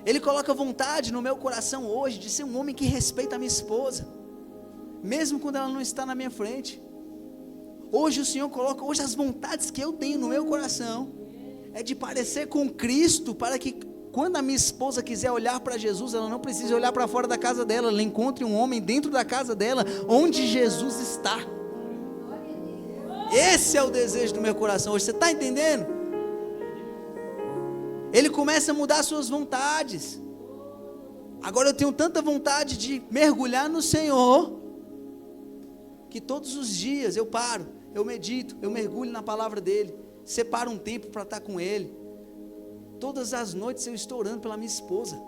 Ele coloca vontade no meu coração hoje de ser um homem que respeita a minha esposa, mesmo quando ela não está na minha frente. Hoje o Senhor coloca, hoje as vontades que eu tenho no meu coração é de parecer com Cristo, para que quando a minha esposa quiser olhar para Jesus, ela não precise olhar para fora da casa dela, ela encontre um homem dentro da casa dela, onde Jesus está. Esse é o desejo do meu coração hoje, você está entendendo? Ele começa a mudar as suas vontades. Agora eu tenho tanta vontade de mergulhar no Senhor, que todos os dias eu paro, eu medito, eu mergulho na palavra dEle, separo um tempo para estar com Ele. Todas as noites eu estou orando pela minha esposa,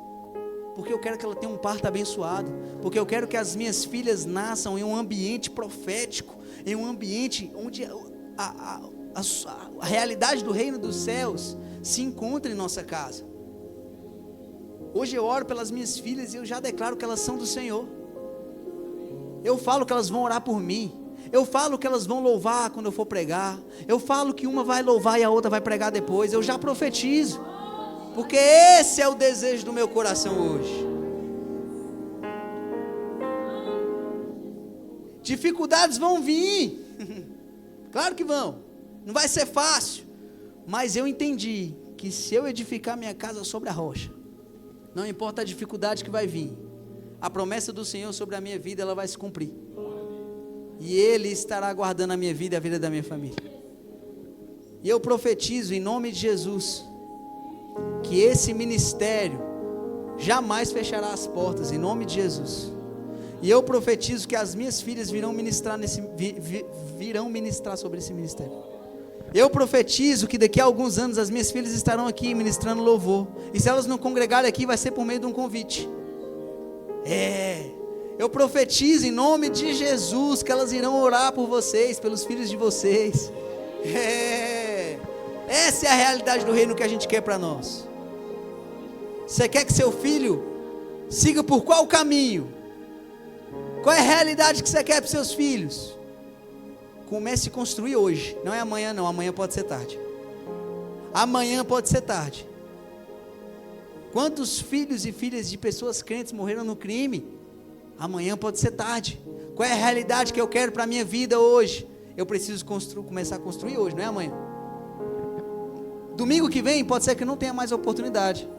porque eu quero que ela tenha um parto abençoado, porque eu quero que as minhas filhas nasçam em um ambiente profético, em um ambiente onde a realidade do reino dos céus se encontra em nossa casa. Hoje eu oro pelas minhas filhas e eu já declaro que elas são do Senhor. Eu falo que elas vão orar por mim, eu falo que elas vão louvar quando eu for pregar, eu falo que uma vai louvar e a outra vai pregar depois, eu já profetizo, porque esse é o desejo do meu coração hoje. Dificuldades vão vir, claro que vão, não vai ser fácil, mas eu entendi que se eu edificar minha casa sobre a rocha, não importa a dificuldade que vai vir, a promessa do Senhor sobre a minha vida, ela vai se cumprir. E Ele estará guardando a minha vida e a vida da minha família. E eu profetizo em nome de Jesus, que esse ministério jamais fechará as portas, em nome de Jesus. E eu profetizo que as minhas filhas virão ministrar sobre esse ministério. Eu profetizo que daqui a alguns anos as minhas filhas estarão aqui ministrando louvor. E se elas não congregarem aqui, vai ser por meio de um convite. Eu profetizo em nome de Jesus que elas irão orar por vocês, pelos filhos de vocês. Essa é a realidade do reino que a gente quer para nós. Você quer que seu filho siga por qual caminho? Qual é a realidade que você quer para os seus filhos? Comece a construir hoje, não é amanhã não, amanhã pode ser tarde. Amanhã pode ser tarde. Quantos filhos e filhas de pessoas crentes morreram no crime? Amanhã pode ser tarde. Qual é a realidade que eu quero para a minha vida hoje? Eu preciso começar a construir hoje, não é amanhã. Domingo que vem pode ser que eu não tenha mais oportunidade.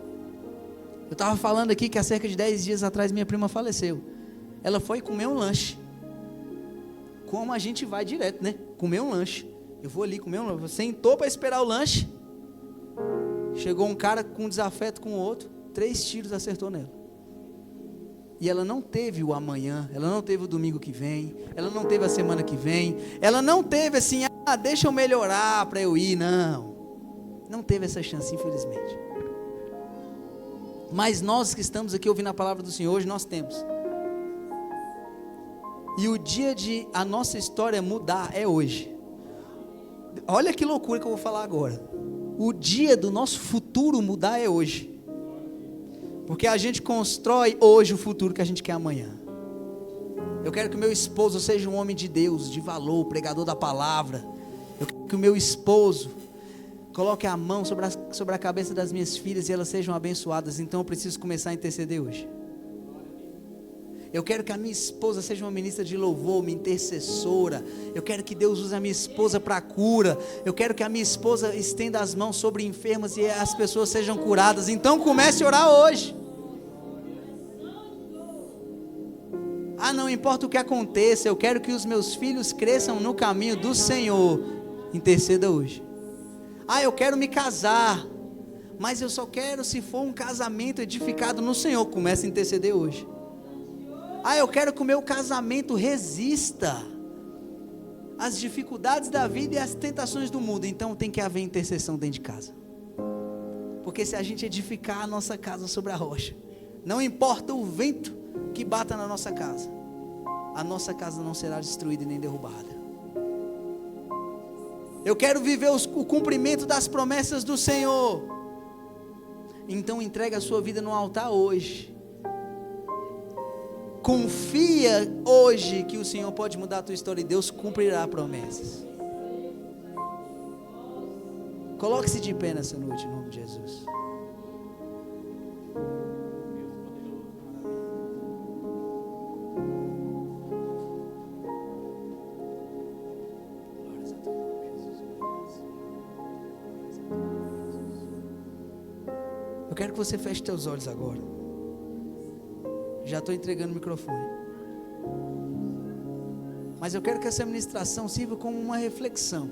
Eu estava falando aqui que há cerca de 10 dias atrás minha prima faleceu. Ela foi comer um lanche. Como a gente vai direto, né? Comer um lanche. Eu vou ali comer um lanche. Sentou para esperar o lanche. Chegou um cara com desafeto com o outro. 3 tiros acertou nela. E ela não teve o amanhã. Ela não teve o domingo que vem. Ela não teve a semana que vem. Ela não teve assim, deixa eu melhorar para eu ir. Não. Não teve essa chance, infelizmente. Mas nós que estamos aqui ouvindo a palavra do Senhor, hoje nós temos. E o dia de a nossa história mudar é hoje. Olha que loucura que eu vou falar agora. O dia do nosso futuro mudar é hoje. Porque a gente constrói hoje o futuro que a gente quer amanhã. Eu quero que o meu esposo seja um homem de Deus, de valor, pregador da palavra. Eu quero que o meu esposo coloque a mão sobre a cabeça das minhas filhas e elas sejam abençoadas. Então eu preciso começar a interceder hoje. Eu quero que a minha esposa seja uma ministra de louvor, uma intercessora. Eu quero que Deus use a minha esposa para a cura. Eu quero que a minha esposa estenda as mãos sobre enfermas e as pessoas sejam curadas. Então comece a orar hoje. Não importa o que aconteça, eu quero que os meus filhos cresçam no caminho do Senhor. Interceda hoje. Eu quero me casar, mas eu só quero se for um casamento edificado no Senhor. Comece a interceder hoje. Eu quero que o meu casamento resista às dificuldades da vida e às tentações do mundo. Então tem que haver intercessão dentro de casa. Porque se a gente edificar a nossa casa sobre a rocha, não importa o vento que bata na nossa casa, a nossa casa não será destruída e nem derrubada. Eu quero viver o cumprimento das promessas do Senhor. Então entrega a sua vida no altar hoje. Confia hoje que o Senhor pode mudar a tua história e Deus cumprirá promessas. Coloque-se de pé nessa noite em nome de Jesus. Eu quero que você feche teus olhos agora. Já estou entregando o microfone. Mas eu quero que essa ministração sirva como uma reflexão.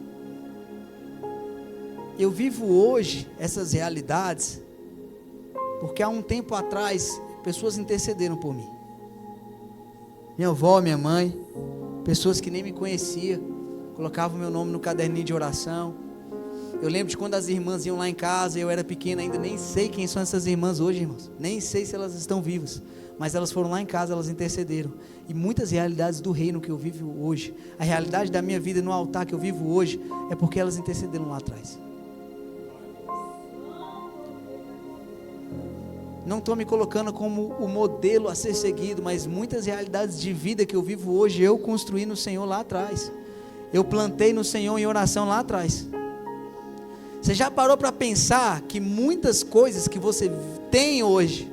Eu vivo hoje essas realidades porque há um tempo atrás pessoas intercederam por mim. Minha avó, minha mãe, pessoas que nem me conheciam, colocavam meu nome no caderninho de oração. Eu lembro de quando as irmãs iam lá em casa, eu era pequena ainda, nem sei quem são essas irmãs hoje, irmãos. Nem sei se elas estão vivas. Mas elas foram lá em casa, elas intercederam. E muitas realidades do reino que eu vivo hoje, a realidade da minha vida no altar que eu vivo hoje, é porque elas intercederam lá atrás. Não estou me colocando como o modelo a ser seguido, mas muitas realidades de vida que eu vivo hoje, eu construí no Senhor lá atrás. Eu plantei no Senhor em oração lá atrás. Você já parou para pensar que muitas coisas que você tem hoje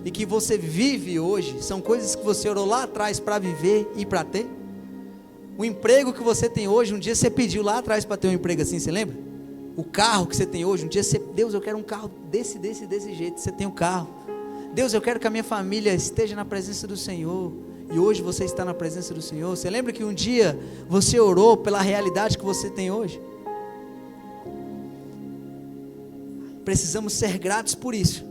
e que você vive hoje são coisas que você orou lá atrás para viver e para ter? O emprego que você tem hoje, um dia você pediu lá atrás para ter um emprego assim, você lembra? O carro que você tem hoje, um dia você, Deus, eu quero um carro desse jeito, você tem um carro. Deus, eu quero que a minha família esteja na presença do Senhor. E hoje você está na presença do Senhor. Você lembra que um dia você orou pela realidade que você tem hoje? Precisamos ser gratos por isso.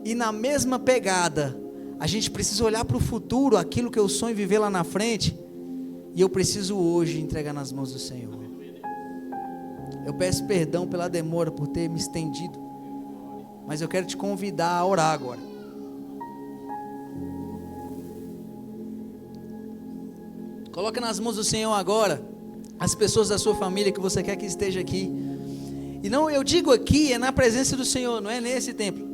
E na mesma pegada, a gente precisa olhar para o futuro, aquilo que eu sonho viver lá na frente, e eu preciso hoje entregar nas mãos do Senhor. Eu peço perdão pela demora, por ter me estendido, mas eu quero te convidar a orar agora. Coloca nas mãos do Senhor agora as pessoas da sua família que você quer que esteja aqui. E não, eu digo aqui, é na presença do Senhor, não é nesse templo.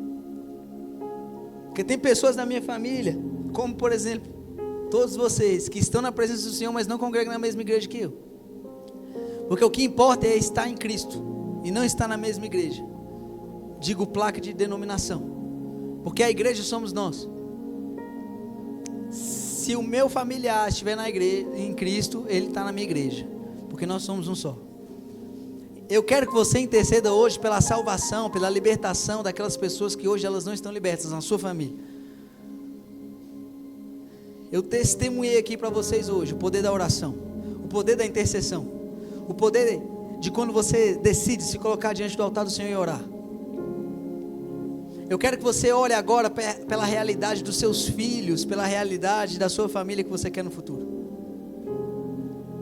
Porque tem pessoas da minha família, como por exemplo, todos vocês, que estão na presença do Senhor, mas não congregam na mesma igreja que eu. Porque o que importa é estar em Cristo, e não estar na mesma igreja. Digo placa de denominação, porque a igreja somos nós. Se o meu familiar estiver na igreja, em Cristo, ele está na minha igreja, porque nós somos um só. Eu quero que você interceda hoje pela salvação, pela libertação daquelas pessoas que hoje elas não estão libertas na sua família. Eu testemunhei aqui para vocês hoje o poder da oração, o poder da intercessão, o poder de quando você decide se colocar diante do altar do Senhor e orar. Eu quero que você olhe agora pela realidade dos seus filhos, pela realidade da sua família que você quer no futuro.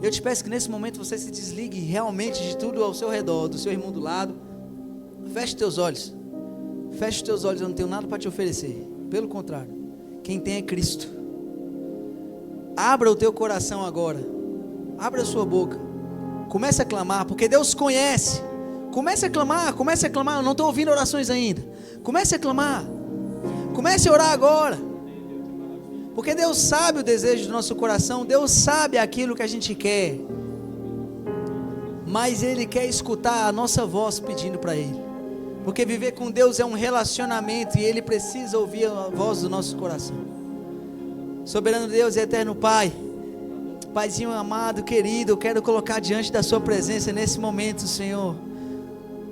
Eu te peço que nesse momento você se desligue realmente de tudo ao seu redor, do seu irmão do lado. Feche teus olhos. Feche os teus olhos, eu não tenho nada para te oferecer. Pelo contrário, quem tem é Cristo. Abra o teu coração agora. Abra a sua boca. Comece a clamar, porque Deus conhece. Comece a clamar, comece a clamar. Eu não estou ouvindo orações ainda. Comece a clamar. Comece a orar agora. Porque Deus sabe o desejo do nosso coração. Deus sabe aquilo que a gente quer. Mas Ele quer escutar a nossa voz pedindo para Ele. Porque viver com Deus é um relacionamento. E Ele precisa ouvir a voz do nosso coração. Soberano Deus e eterno Pai, Paizinho amado, querido, eu quero colocar diante da sua presença nesse momento, Senhor,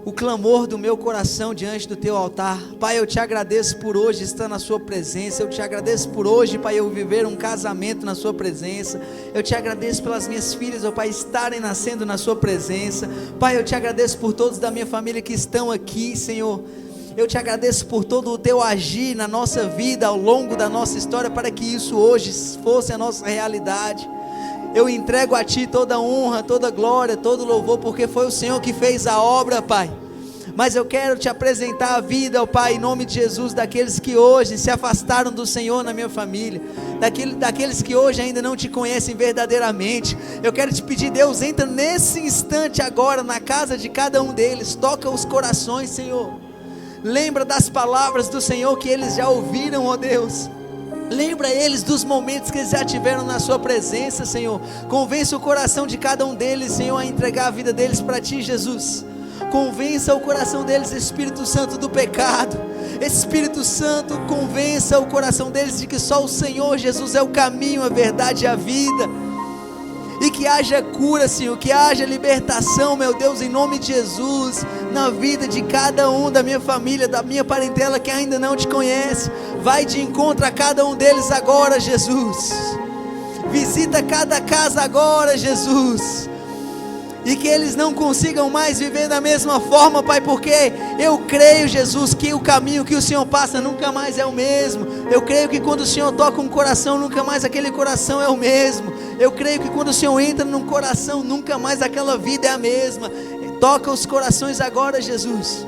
o clamor do meu coração diante do teu altar. Pai, eu te agradeço por hoje estar na sua presença. Eu te agradeço por hoje, Pai, eu viver um casamento na sua presença. Eu te agradeço pelas minhas filhas, ó Pai, estarem nascendo na sua presença. Pai, eu te agradeço por todos da minha família que estão aqui, Senhor. Eu te agradeço por todo o teu agir na nossa vida, ao longo da nossa história, para que isso hoje fosse a nossa realidade. Eu entrego a Ti toda a honra, toda a glória, todo o louvor, porque foi o Senhor que fez a obra, Pai. Mas eu quero te apresentar a vida, ó Pai, em nome de Jesus, daqueles que hoje se afastaram do Senhor na minha família, daqueles que hoje ainda não te conhecem verdadeiramente. Eu quero te pedir, Deus, entra nesse instante agora na casa de cada um deles, toca os corações, Senhor. Lembra das palavras do Senhor que eles já ouviram, ó Deus. Lembra eles dos momentos que eles já tiveram na sua presença, Senhor. Convença o coração de cada um deles, Senhor, a entregar a vida deles para Ti, Jesus. Convença o coração deles, Espírito Santo, do pecado. Espírito Santo, convença o coração deles de que só o Senhor Jesus é o caminho, a verdade e a vida. E que haja cura, Senhor, que haja libertação, meu Deus, em nome de Jesus, na vida de cada um da minha família, da minha parentela que ainda não te conhece. Vai de encontro a cada um deles agora, Jesus. Visita cada casa agora, Jesus. E que eles não consigam mais viver da mesma forma, Pai, porque eu creio, Jesus, que o caminho que o Senhor passa nunca mais é o mesmo. Eu creio que quando o Senhor toca um coração, nunca mais aquele coração é o mesmo. Eu creio que quando o Senhor entra num coração, nunca mais aquela vida é a mesma. Toca os corações agora, Jesus.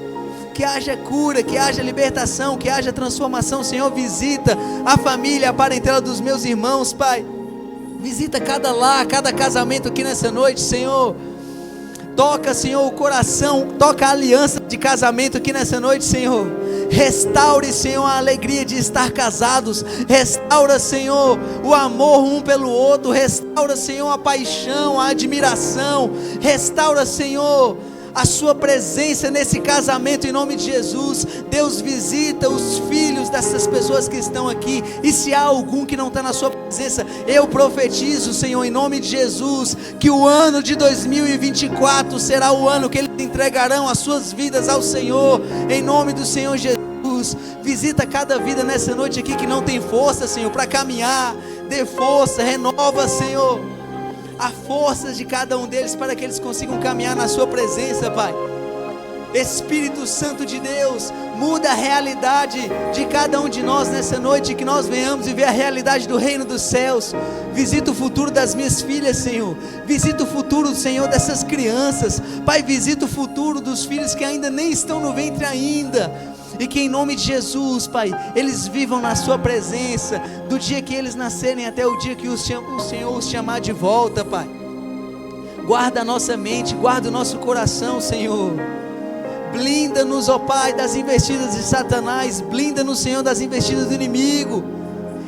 Que haja cura, que haja libertação, que haja transformação. Senhor, visita a família, a parentela dos meus irmãos, Pai. Visita cada lar, cada casamento aqui nessa noite, Senhor. Toca, Senhor, o coração, toca a aliança de casamento aqui nessa noite, Senhor. Restaure, Senhor, a alegria de estar casados. Restaura, Senhor, o amor um pelo outro. Restaura, Senhor, a paixão, a admiração. Restaura, Senhor, a sua presença nesse casamento em nome de Jesus. Deus, visita os filhos dessas pessoas que estão aqui. E se há algum que não está na sua presença, eu profetizo, Senhor, em nome de Jesus, que o ano de 2024 será o ano que eles entregarão as suas vidas ao Senhor, em nome do Senhor Jesus. Visita cada vida nessa noite aqui que não tem força, Senhor, para caminhar. Dê força, renova, Senhor, a força de cada um deles para que eles consigam caminhar na sua presença, Pai. Espírito Santo de Deus, muda a realidade de cada um de nós nessa noite, que nós venhamos viver a realidade do reino dos céus. Visita o futuro das minhas filhas, Senhor. Visita o futuro, Senhor, dessas crianças. Pai, visita o futuro dos filhos que ainda nem estão no ventre ainda. E que em nome de Jesus, Pai, eles vivam na sua presença, do dia que eles nascerem até o dia que o Senhor os chamar de volta, Pai. Guarda a nossa mente, guarda o nosso coração, Senhor. Blinda-nos, ó Pai, das investidas de Satanás. Blinda-nos, Senhor, das investidas do inimigo.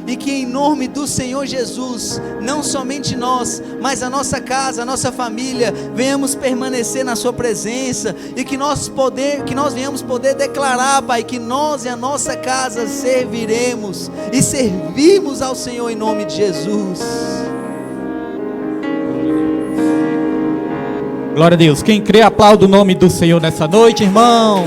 E que em nome do Senhor Jesus, não somente nós, mas a nossa casa, a nossa família, venhamos permanecer na sua presença. E que nós venhamos poder declarar, Pai, que nós e a nossa casa serviremos e servimos ao Senhor em nome de Jesus. Glória a Deus. Quem crê, aplauda o nome do Senhor nessa noite, irmão.